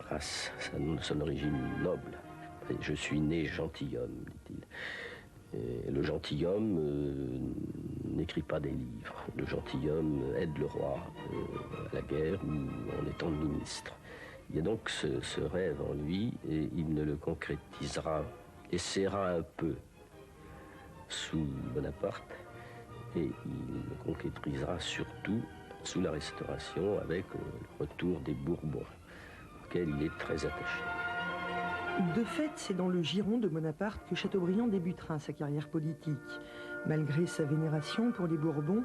Speaker 6: race, son origine noble. Je suis né gentilhomme, dit-il. Le gentilhomme n'écrit pas des livres. Le gentilhomme aide le roi à la guerre ou en étant ministre. Il y a donc ce rêve en lui et il ne le concrétisera, essaiera un peu sous Bonaparte et il le concrétisera surtout sous la Restauration avec le retour des Bourbons, auquel il est très attaché.
Speaker 7: De fait, c'est dans le giron de Bonaparte que Chateaubriand débutera sa carrière politique. Malgré sa vénération pour les Bourbons,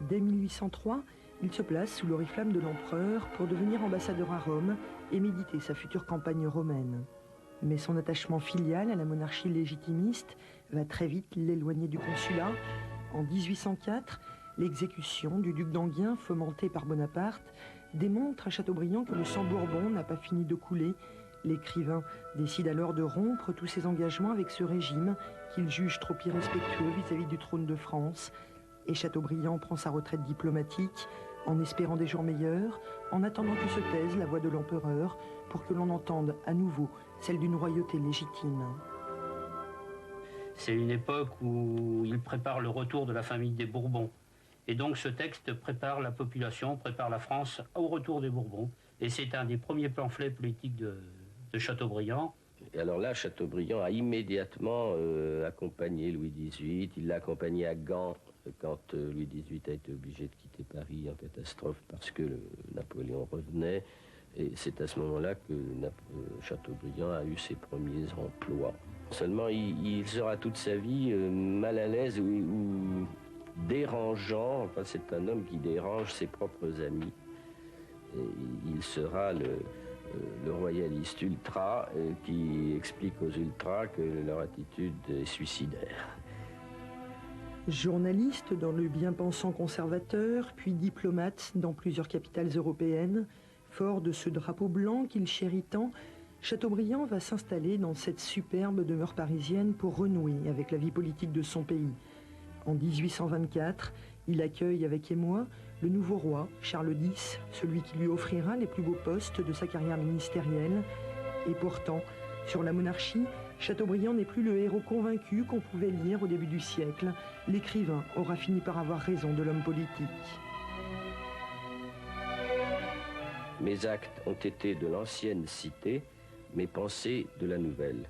Speaker 7: dès 1803, il se place sous l'oriflamme de l'empereur pour devenir ambassadeur à Rome et méditer sa future campagne romaine. Mais son attachement filial à la monarchie légitimiste va très vite l'éloigner du consulat. En 1804, l'exécution du duc d'Enghien, fomentée par Bonaparte, démontre à Chateaubriand que le sang bourbon n'a pas fini de couler. L'écrivain décide alors de rompre tous ses engagements avec ce régime qu'il juge trop irrespectueux vis-à-vis du trône de France. Et Chateaubriand prend sa retraite diplomatique en espérant des jours meilleurs, en attendant que se taise la voix de l'empereur pour que l'on entende à nouveau celle d'une royauté légitime.
Speaker 8: C'est une époque où il prépare le retour de la famille des Bourbons. Et donc ce texte prépare la population, prépare la France au retour des Bourbons. Et c'est un des premiers pamphlets politiques de Chateaubriand.
Speaker 6: Et alors là, Chateaubriand a immédiatement accompagné Louis XVIII. Il l'a accompagné à Gand quand Louis XVIII a été obligé de quitter Paris en catastrophe parce que Napoléon revenait. Et c'est à ce moment-là que Chateaubriand a eu ses premiers emplois. Seulement, il sera toute sa vie mal à l'aise ou dérangeant. Enfin, c'est un homme qui dérange ses propres amis. Et il sera le royaliste ultra qui explique aux ultras que leur attitude est suicidaire.
Speaker 7: Journaliste dans le bien-pensant conservateur, puis diplomate dans plusieurs capitales européennes, fort de ce drapeau blanc qu'il chérit tant, Chateaubriand va s'installer dans cette superbe demeure parisienne pour renouer avec la vie politique de son pays. En 1824, il accueille avec émoi le nouveau roi, Charles X, celui qui lui offrira les plus beaux postes de sa carrière ministérielle. Et pourtant, sur la monarchie, Chateaubriand n'est plus le héros convaincu qu'on pouvait lire au début du siècle. L'écrivain aura fini par avoir raison de l'homme politique.
Speaker 6: Mes actes ont été de l'ancienne cité, mes pensées de la nouvelle.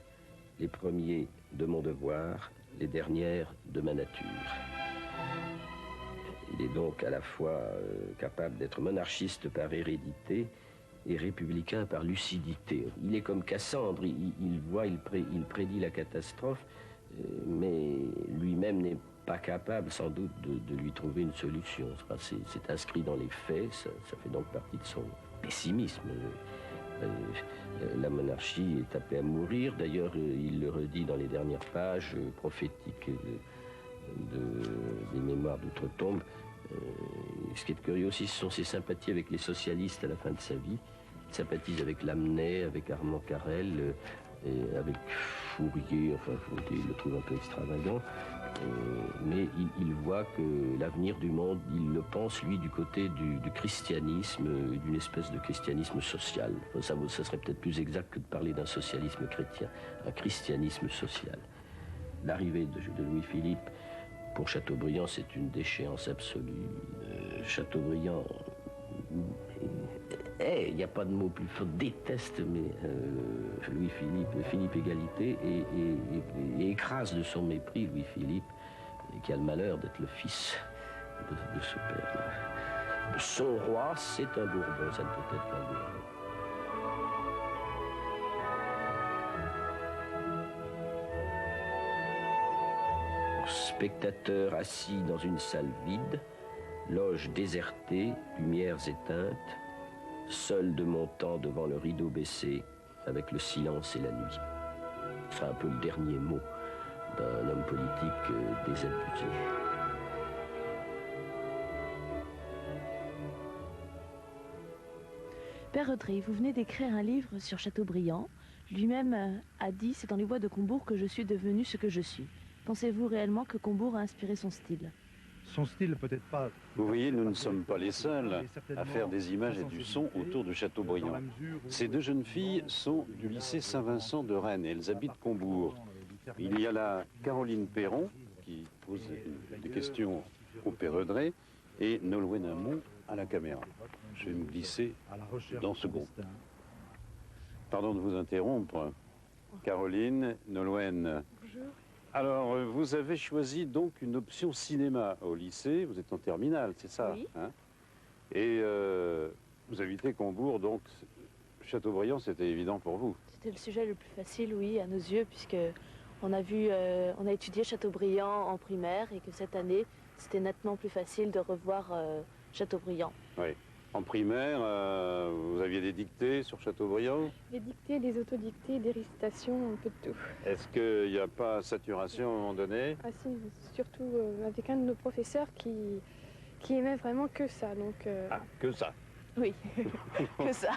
Speaker 6: Les premiers de mon devoir, les dernières de ma nature. Il est donc à la fois capable d'être monarchiste par hérédité et républicain par lucidité. Il est comme Cassandre, il voit, il prédit la catastrophe, mais lui-même n'est pas capable sans doute de lui trouver une solution. C'est inscrit dans les faits, ça fait donc partie de son pessimisme. La monarchie est appelée à mourir, d'ailleurs il le redit dans les dernières pages prophétiques des mémoires d'outre-tombe. Ce qui est curieux aussi, ce sont ses sympathies avec les socialistes à la fin de sa vie. Il sympathise avec Lamennais, avec Armand Carrel, et avec Fourier, enfin Fourier, il le trouve un peu extravagant, mais il voit que l'avenir du monde, il le pense, lui, du côté du christianisme, d'une espèce de christianisme social. Enfin, ça serait peut-être plus exact que de parler d'un socialisme chrétien, un christianisme social. L'arrivée de Louis-Philippe, pour Chateaubriand, c'est une déchéance absolue. Chateaubriand, il n'y a pas de mot plus fort, déteste, mais Philippe Égalité, et écrase de son mépris Louis-Philippe, qui a le malheur d'être le fils de ce père-là. Son roi, c'est un Bourbon, ça ne peut être qu'un Bourbon. Spectateurs assis dans une salle vide, loge désertée, lumières éteintes, seul de mon temps devant le rideau baissé, avec le silence et la nuit. Ce sera un peu le dernier mot d'un homme politique désabusé.
Speaker 9: Père Redré, vous venez d'écrire un livre sur Chateaubriand. Lui-même a dit « C'est dans les bois de Combourg que je suis devenu ce que je suis ». Pensez-vous réellement que Combourg a inspiré son style?
Speaker 3: Son style peut-être pas...
Speaker 2: Vous voyez, nous ne sommes pas les seuls à faire des images et du son autour de Chateaubriand. Ces deux jeunes filles sont du lycée Saint-Vincent de Rennes et elles habitent Combourg. Il y a là Caroline Perron qui pose des questions au Père Redré et Nolwenn Hamon à la caméra. Je vais me glisser dans ce groupe. Pardon de vous interrompre. Caroline, Nolwenn.
Speaker 10: Bonjour.
Speaker 2: Alors, vous avez choisi donc une option cinéma au lycée. Vous êtes en terminale, c'est ça?
Speaker 9: Oui.
Speaker 2: Hein? Et vous habitez Combourg, donc Chateaubriand, c'était évident pour vous.
Speaker 9: C'était le sujet le plus facile, oui, à nos yeux, puisque on a étudié Chateaubriand en primaire et que cette année, c'était nettement plus facile de revoir Chateaubriand.
Speaker 2: Oui. En primaire, vous aviez des dictées sur Chateaubriand?
Speaker 10: Les dictées, les autodictées, des récitations, un peu de tout.
Speaker 2: Est-ce qu'il n'y a pas saturation à un moment donné?
Speaker 10: Ah si, surtout avec un de nos professeurs qui aimait vraiment que ça. Donc,
Speaker 2: Ah, que ça.
Speaker 9: Oui, que ça.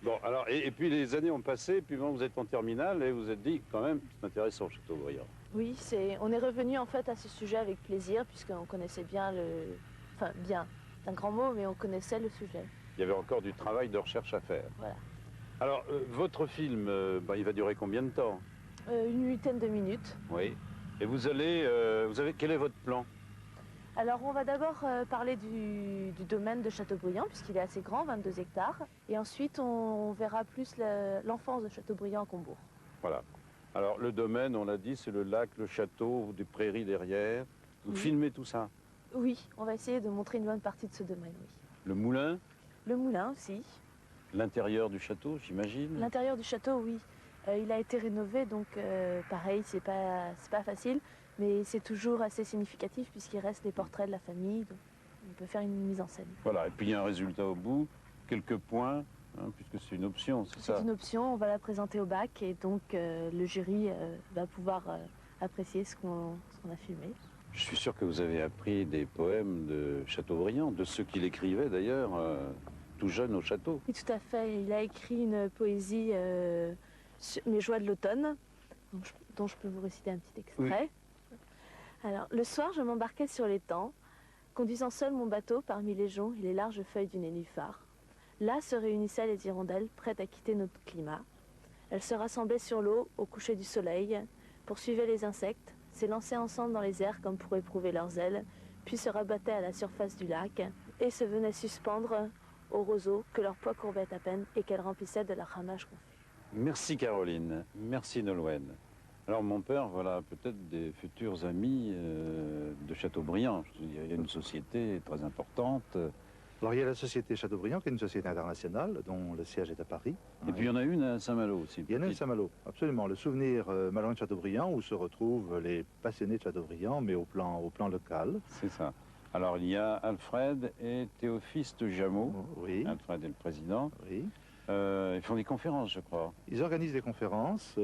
Speaker 2: Bon, alors, et puis les années ont passé, puis bon, vous êtes en terminale et vous vous êtes dit, quand même, c'est intéressant Chateaubriand.
Speaker 9: Oui, on est revenu en fait à ce sujet avec plaisir, puisqu'on connaissait bien Enfin, bien, c'est un grand mot, mais on connaissait le sujet.
Speaker 2: Il y avait encore du travail de recherche à faire.
Speaker 9: Voilà.
Speaker 2: Alors, votre film, il va durer combien de temps?
Speaker 9: Une huitaine de minutes.
Speaker 2: Oui. Et vous allez, quel est votre plan?
Speaker 9: Alors on va d'abord parler du domaine de Chateaubriand, puisqu'il est assez grand, 22 hectares. Et ensuite on verra plus l'enfance de Chateaubriand à Combourg.
Speaker 2: Voilà. Alors le domaine, on l'a dit, c'est le lac, le château, des prairies derrière. Vous
Speaker 9: Oui.
Speaker 2: filmez tout ça?
Speaker 9: Oui, on va essayer de montrer une bonne partie de ce domaine, oui.
Speaker 2: Le moulin?
Speaker 9: Le moulin aussi.
Speaker 2: L'intérieur du château, j'imagine?
Speaker 9: L'intérieur du château, oui. Il a été rénové, donc pareil, c'est pas facile. Mais c'est toujours assez significatif puisqu'il reste les portraits de la famille. Donc on peut faire une mise en scène.
Speaker 2: Voilà, et puis il y a un résultat au bout, quelques points, hein, puisque c'est une option, c'est ça?
Speaker 9: C'est une option, on va la présenter au bac et donc le jury va pouvoir apprécier ce qu'on a filmé.
Speaker 2: Je suis sûr que vous avez appris des poèmes de Chateaubriand, de ceux qu'il écrivait d'ailleurs, tout jeune au château.
Speaker 9: Oui, tout à fait. Il a écrit une poésie, Mes joies de l'automne, dont je peux vous réciter un petit extrait.
Speaker 2: Oui.
Speaker 9: Alors, le soir, je m'embarquais sur l'étang, conduisant seul mon bateau parmi les joncs et les larges feuilles du nénuphar. Là se réunissaient les hirondelles, prêtes à quitter notre climat. Elles se rassemblaient sur l'eau au coucher du soleil, poursuivaient les insectes, s'élançaient ensemble dans les airs comme pour éprouver leurs ailes, puis se rabattaient à la surface du lac et se venaient suspendre aux roseaux que leur poids courbait à peine et qu'elles remplissaient de leur ramage confus.
Speaker 2: Merci Caroline, merci Nolwenn. Alors mon père, voilà peut-être des futurs amis de Chateaubriand. Il y a une société très importante.
Speaker 3: Alors il y a la société Chateaubriand, qui est une société internationale, dont le siège est à Paris.
Speaker 2: Et puis il y en a une à Saint-Malo aussi.
Speaker 3: Il y en a une à Saint-Malo, absolument. Le souvenir Malouin de Chateaubriand, où se retrouvent les passionnés de Chateaubriand, mais au plan local.
Speaker 2: C'est ça. Alors il y a Alfred et Théophiste Jameau.
Speaker 3: Oui.
Speaker 2: Alfred est le président.
Speaker 3: Oui.
Speaker 2: Ils font des conférences, je crois.
Speaker 3: Ils organisent des conférences,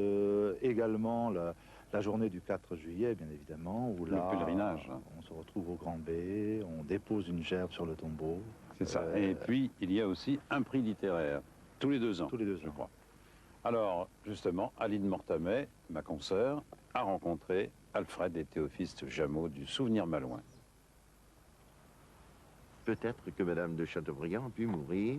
Speaker 3: également la journée du 4 juillet, bien évidemment, où là,
Speaker 2: le pèlerinage.
Speaker 3: On se retrouve au Grand B, on dépose une gerbe sur le tombeau.
Speaker 2: C'est ça. Et puis, il y a aussi un prix littéraire, tous les 2 ans.
Speaker 3: Tous les 2 ans.
Speaker 2: Je crois. Alors, justement, Aline Mortamet, ma consoeur, a rencontré Alfred et Théophiste Jameau du Souvenir Malouin.
Speaker 11: Peut-être que Madame de Chateaubriand a pu mourir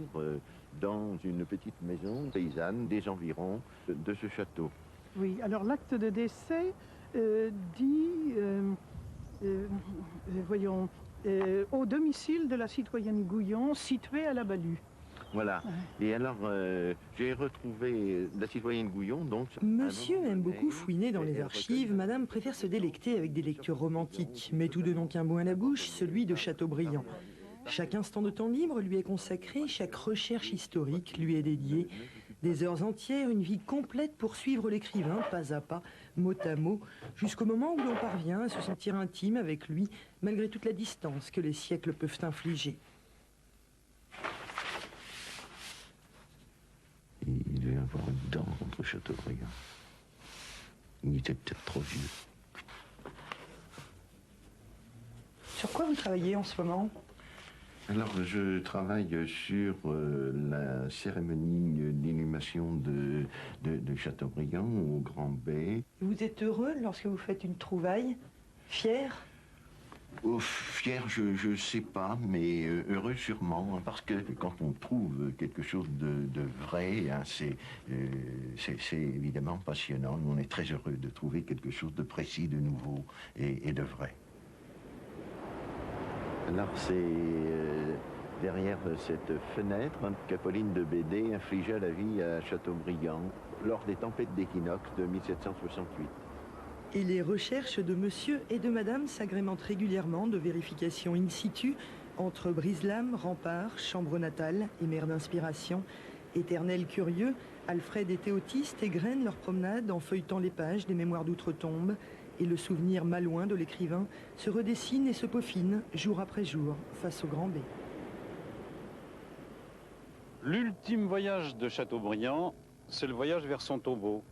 Speaker 11: dans une petite maison paysanne des environs de ce château.
Speaker 12: Oui, alors l'acte de décès dit, voyons, au domicile de la citoyenne Gouillon, situé à la Balue.
Speaker 11: Voilà. Et alors, j'ai retrouvé la citoyenne Gouillon, donc...
Speaker 7: Monsieur aime beaucoup fouiner dans les archives, madame préfère se délecter avec des lectures romantiques, mais tout de donc un mot à la bouche, celui de Chateaubriand. Chaque instant de temps libre lui est consacré, chaque recherche historique lui est dédiée. Des heures entières, une vie complète pour suivre l'écrivain, pas à pas, mot à mot, jusqu'au moment où l'on parvient à se sentir intime avec lui, malgré toute la distance que les siècles peuvent infliger.
Speaker 11: Il devait avoir une dent contre Chateaubriand. Il était peut-être trop vieux.
Speaker 7: Sur quoi vous travaillez en ce moment?
Speaker 11: Alors, je travaille sur la cérémonie d'inhumation de Chateaubriand au Grand Bay.
Speaker 7: Vous êtes heureux lorsque vous faites une trouvaille? Fier?
Speaker 11: Oh, fier, je sais pas, mais heureux sûrement, hein, parce que quand on trouve quelque chose de vrai, hein, c'est évidemment passionnant. On est très heureux de trouver quelque chose de précis, de nouveau et de vrai. Alors c'est derrière cette fenêtre qu'Apolline de Bédé infligea la vie à Chateaubriand lors des tempêtes d'équinoxe de 1768.
Speaker 7: Et les recherches de monsieur et de madame s'agrémentent régulièrement de vérifications in situ entre brise-lames, remparts, chambre natale et mer d'inspiration. Éternels curieux, Alfred et Théotiste égrènent leur promenade en feuilletant les pages des mémoires d'outre-tombe. Et le souvenir malouin de l'écrivain se redessine et se peaufine jour après jour face au Grand Bay.
Speaker 2: L'ultime voyage de Chateaubriand, c'est le voyage vers son tombeau.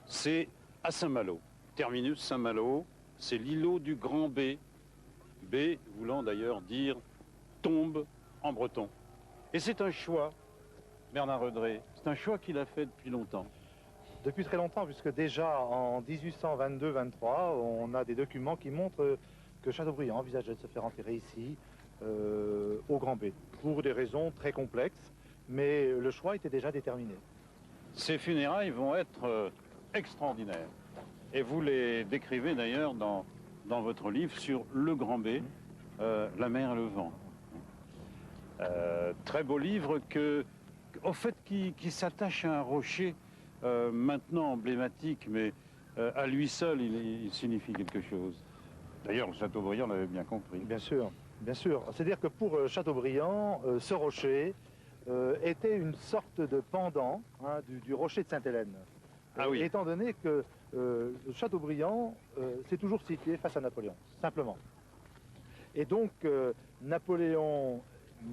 Speaker 2: C'est à Saint-Malo. Terminus Saint-Malo, c'est l'îlot du Grand Bay. Bay voulant d'ailleurs dire tombe en breton. Et c'est un choix, Bernard Redré, c'est un choix qu'il a fait depuis longtemps.
Speaker 3: Depuis très longtemps, puisque déjà en 1822-23, on a des documents qui montrent que Chateaubriand envisageait de se faire enterrer ici, au Grand Bay, pour des raisons très complexes, mais le choix était déjà déterminé.
Speaker 2: Ces funérailles vont être extraordinaires. Et vous les décrivez d'ailleurs dans votre livre sur le Grand Bay, la mer et le vent. Très beau livre au fait, qui s'attache à un rocher maintenant emblématique, mais à lui seul, il signifie quelque chose. D'ailleurs, Chateaubriand l'avait bien compris.
Speaker 3: Bien sûr, bien sûr. C'est-à-dire que pour Chateaubriand, ce rocher était une sorte de pendant du rocher de Sainte-Hélène.
Speaker 2: Ah oui.
Speaker 3: Étant donné que Chateaubriand s'est toujours situé face à Napoléon, simplement. Et donc, Napoléon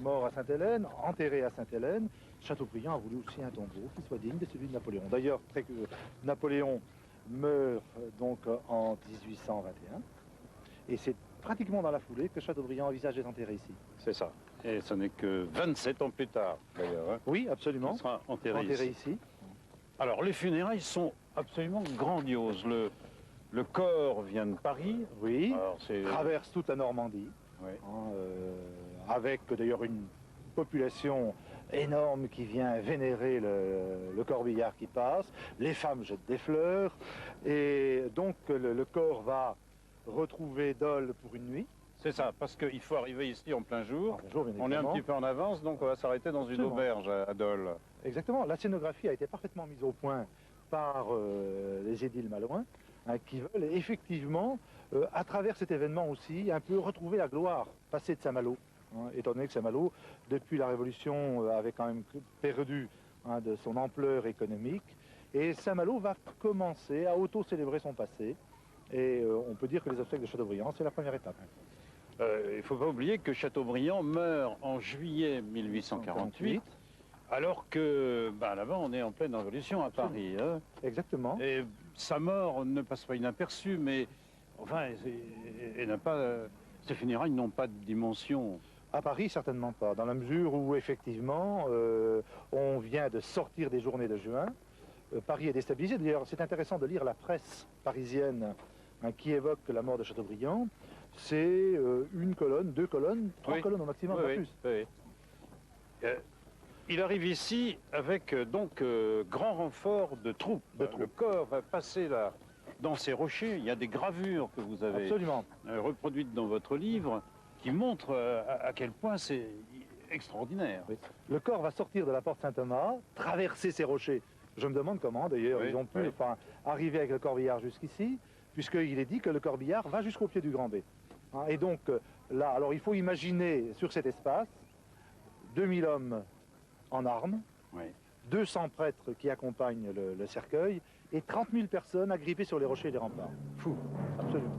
Speaker 3: mort à Sainte-Hélène, enterré à Sainte-Hélène, Chateaubriand a voulu aussi un tombeau qui soit digne de celui de Napoléon. D'ailleurs, Napoléon meurt donc en 1821, et c'est pratiquement dans la foulée que Chateaubriand envisage d'être enterré ici.
Speaker 2: C'est ça. Et ce n'est que 27 ans plus tard, d'ailleurs. Hein,
Speaker 3: oui, absolument.
Speaker 2: Il sera enterré ici. Alors, les funérailles sont absolument grandioses. Le corps vient de Paris.
Speaker 3: Oui, traverse toute la Normandie. Oui. Avec d'ailleurs une population énorme qui vient vénérer le corbillard qui passe. Les femmes jettent des fleurs. Et donc le corps va retrouver Dole pour une nuit.
Speaker 2: C'est ça, parce qu'il faut arriver ici en plein jour. On est un petit peu en avance, donc on va s'arrêter dans une auberge à Dole.
Speaker 3: Exactement. La scénographie a été parfaitement mise au point par les édiles malouins, qui veulent effectivement, à travers cet événement aussi, un peu retrouver la gloire passée de Saint-Malo. Étant donné que Saint-Malo, depuis la Révolution, avait quand même perdu de son ampleur économique. Et Saint-Malo va commencer à auto-célébrer son passé. Et on peut dire que les obsèques de Chateaubriand, c'est la première étape.
Speaker 2: Il ne faut pas oublier que Chateaubriand meurt en juillet 1848, alors que là-bas, on est en pleine révolution à Paris. Hein.
Speaker 3: Exactement.
Speaker 2: Et sa mort ne passe pas inaperçue, mais enfin, ces funérailles n'ont pas de dimension.
Speaker 3: À Paris, certainement pas, dans la mesure où, effectivement, on vient de sortir des journées de juin. Paris est déstabilisé. D'ailleurs, c'est intéressant de lire la presse parisienne qui évoque la mort de Chateaubriand. C'est une colonne, deux colonnes, trois colonnes au maximum, pas plus.
Speaker 2: Oui. Il arrive ici avec grand renfort de troupes. Le corps va passer là, dans ces rochers. Il y a des gravures que vous avez reproduites dans votre livre qui montrent à quel point c'est extraordinaire.
Speaker 3: Oui. Le corps va sortir de la porte Saint-Thomas, traverser ces rochers. Je me demande comment, d'ailleurs, ils ont pu arriver avec le corbillard jusqu'ici, puisqu'il est dit que le corbillard va jusqu'au pied du Grand Bay. Et donc, là, alors il faut imaginer sur cet espace 2000 hommes en armes, 200 prêtres qui accompagnent le cercueil et 30 000 personnes agrippées sur les rochers et les remparts. Fou, absolument.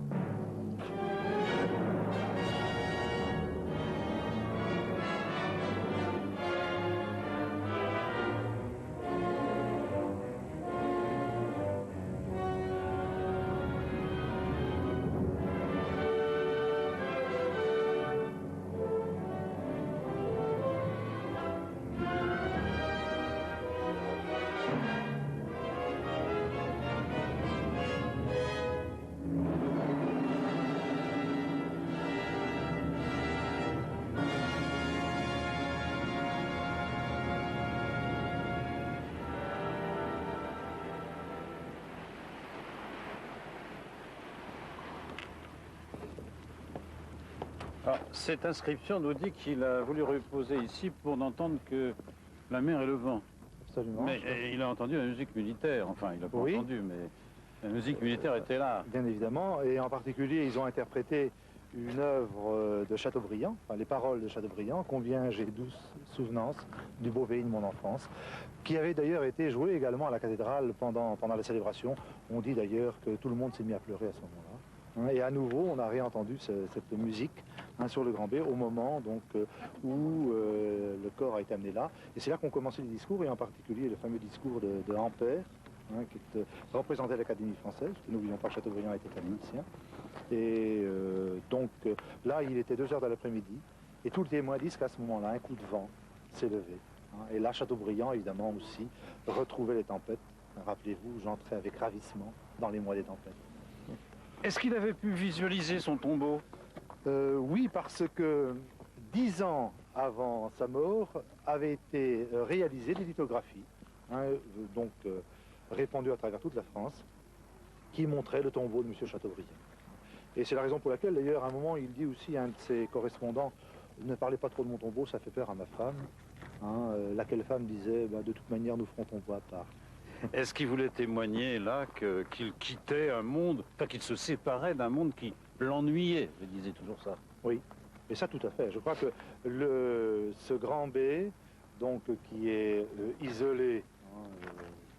Speaker 2: Alors, cette inscription nous dit qu'il a voulu reposer ici pour n'entendre que la mer et le vent.
Speaker 3: Absolument.
Speaker 2: Mais il a entendu la musique militaire, enfin il n'a pas
Speaker 3: Oui.
Speaker 2: entendu, mais la musique militaire était là.
Speaker 3: Bien évidemment, et en particulier, ils ont interprété une œuvre de Chateaubriand, enfin, les paroles de Chateaubriand, Combien j'ai douce souvenance du beau pays de mon enfance, qui avait d'ailleurs été joué également à la cathédrale pendant la célébration. On dit d'ailleurs que tout le monde s'est mis à pleurer à ce moment-là. Et à nouveau, on a réentendu cette musique sur le Grand B au moment donc, où le corps a été amené là. Et c'est là qu'ont commencé les discours, et en particulier le fameux discours de Ampère, qui représentait l'Académie française, parce que n'oublions pas que Chateaubriand était académicien. Et donc là, il était 2 heures de l'après-midi, et tous les témoins disent qu'à ce moment-là, un coup de vent s'est levé. Et là, Chateaubriand, évidemment, aussi, retrouvait les tempêtes. Rappelez-vous, j'entrais avec ravissement dans les mois des tempêtes.
Speaker 2: Est-ce qu'il avait pu visualiser son tombeau?
Speaker 3: Oui, parce que 10 ans avant sa mort, avaient été réalisées des lithographies, répandues à travers toute la France, qui montraient le tombeau de M. Chateaubriand. Et c'est la raison pour laquelle, d'ailleurs, à un moment, il dit aussi à un de ses correspondants, ne parlez pas trop de mon tombeau, ça fait peur à ma femme. Laquelle femme disait, de toute manière, nous ferons tombeau à part.
Speaker 2: Est-ce qu'il voulait témoigner là qu'il quittait un monde, enfin qu'il se séparait d'un monde qui l'ennuyait? Il disait toujours ça.
Speaker 3: Oui, et ça tout à fait. Je crois que ce grand B, donc qui est isolé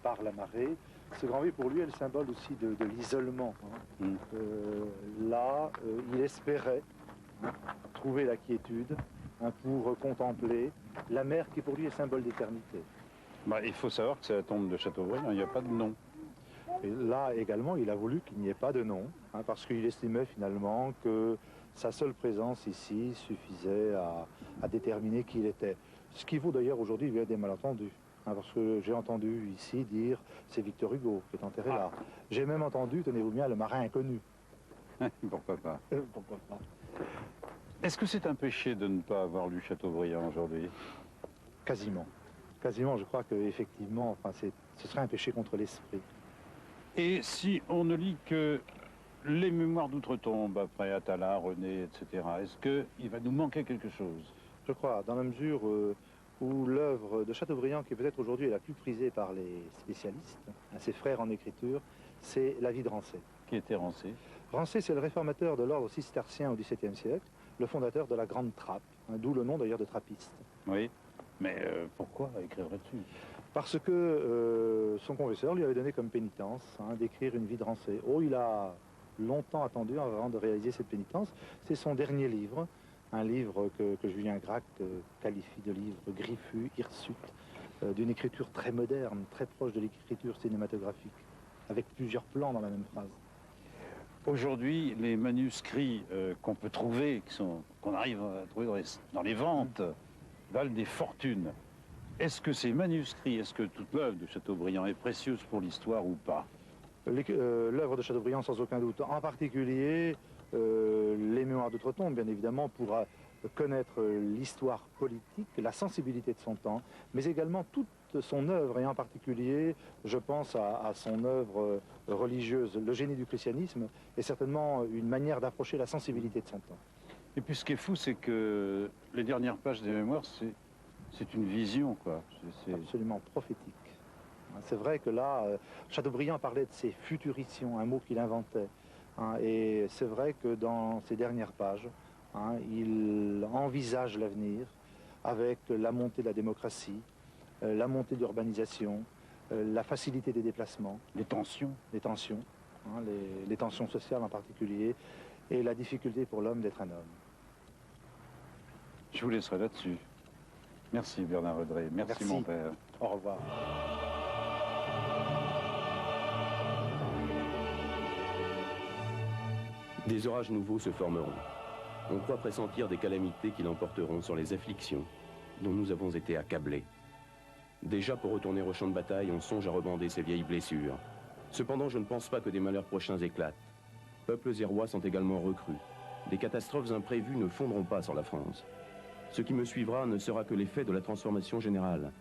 Speaker 3: par la marée, ce grand B pour lui est le symbole aussi de l'isolement. Là, il espérait trouver la quiétude pour contempler la mer qui pour lui est symbole d'éternité.
Speaker 2: Il faut savoir que c'est la tombe de Chateaubriand, il n'y a pas de nom.
Speaker 3: Et là également, il a voulu qu'il n'y ait pas de nom, parce qu'il estimait finalement que sa seule présence ici suffisait à déterminer qui il était. Ce qui vaut d'ailleurs aujourd'hui bien des malentendus, parce que j'ai entendu ici dire c'est Victor Hugo qui est enterré là. J'ai même entendu, tenez-vous bien, le marin inconnu.
Speaker 2: Pourquoi pas?
Speaker 3: Pourquoi pas?
Speaker 2: Est-ce que c'est un péché de ne pas avoir lu Chateaubriand aujourd'hui?
Speaker 3: Quasiment. Quasiment, je crois qu'effectivement, ce serait un péché contre l'esprit.
Speaker 2: Et si on ne lit que les mémoires d'outre-tombe, après Atala, René, etc., est-ce qu'il va nous manquer quelque chose?
Speaker 3: Je crois, dans la mesure où l'œuvre de Chateaubriand, qui peut-être aujourd'hui est la plus prisée par les spécialistes, ses frères en écriture, c'est la vie de Rancé.
Speaker 2: Qui était Rancé?
Speaker 3: Rancé, c'est le réformateur de l'ordre cistercien au XVIIe siècle, le fondateur de la Grande Trappe, d'où le nom d'ailleurs de trappiste.
Speaker 2: Oui. Mais pourquoi écrirait-tu?
Speaker 3: Parce que son confesseur lui avait donné comme pénitence d'écrire une vie de Rancé. Oh, il a longtemps attendu avant de réaliser cette pénitence. C'est son dernier livre, un livre que Julien Gracq qualifie de livre griffu, hirsute, d'une écriture très moderne, très proche de l'écriture cinématographique, avec plusieurs plans dans la même phrase.
Speaker 2: Aujourd'hui, les manuscrits qu'on peut trouver, qu'on arrive à trouver dans les ventes, valent des fortunes. Est-ce que ces manuscrits, est-ce que toute l'œuvre de Chateaubriand est précieuse pour l'histoire ou pas?
Speaker 3: L'œuvre de Chateaubriand, sans aucun doute. En particulier, les mémoires d'outre-tombe, bien évidemment, pour connaître l'histoire politique, la sensibilité de son temps, mais également toute son œuvre, et en particulier, je pense à son œuvre religieuse. Le génie du christianisme est certainement une manière d'approcher la sensibilité de son temps.
Speaker 2: Et puis ce qui est fou, c'est que les dernières pages des mémoires, c'est une vision, quoi.
Speaker 3: C'est absolument prophétique. C'est vrai que là, Chateaubriand parlait de ses futuritions, un mot qu'il inventait. Et c'est vrai que dans ces dernières pages, il envisage l'avenir avec la montée de la démocratie, la montée d'urbanisation, la facilité des déplacements.
Speaker 2: Les tensions.
Speaker 3: Les tensions, hein, les tensions sociales en particulier, et la difficulté pour l'homme d'être un homme.
Speaker 2: Je vous laisserai là-dessus. Merci Bernard Redré, merci mon père.
Speaker 3: Au revoir.
Speaker 13: Des orages nouveaux se formeront. On croit pressentir des calamités qui l'emporteront sur les afflictions dont nous avons été accablés. Déjà, pour retourner au champ de bataille, on songe à rebander ses vieilles blessures. Cependant, je ne pense pas que des malheurs prochains éclatent. Peuples et rois sont également recrus. Des catastrophes imprévues ne fondront pas sur la France. Ce qui me suivra ne sera que l'effet de la transformation générale.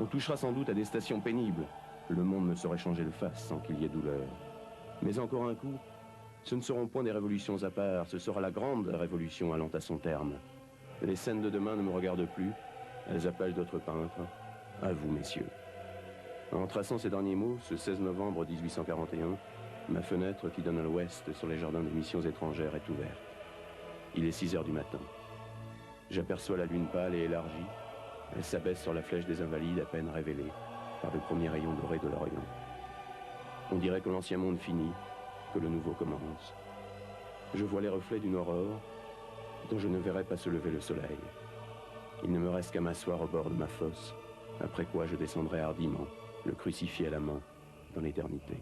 Speaker 13: On touchera sans doute à des stations pénibles. Le monde ne saurait changer de face sans qu'il y ait douleur. Mais encore un coup, ce ne seront point des révolutions à part, ce sera la grande révolution allant à son terme. Les scènes de demain ne me regardent plus, elles appellent d'autres peintres. À vous, messieurs. En traçant ces derniers mots, ce 16 novembre 1841, ma fenêtre qui donne à l'ouest sur les jardins des missions étrangères est ouverte. Il est 6 heures du matin. J'aperçois la lune pâle et élargie. Elle s'abaisse sur la flèche des Invalides à peine révélée par le premier rayon doré de l'Orient. On dirait que l'ancien monde finit, que le nouveau commence. Je vois les reflets d'une aurore dont je ne verrai pas se lever le soleil. Il ne me reste qu'à m'asseoir au bord de ma fosse, après quoi je descendrai hardiment, le crucifix à la main, dans l'éternité.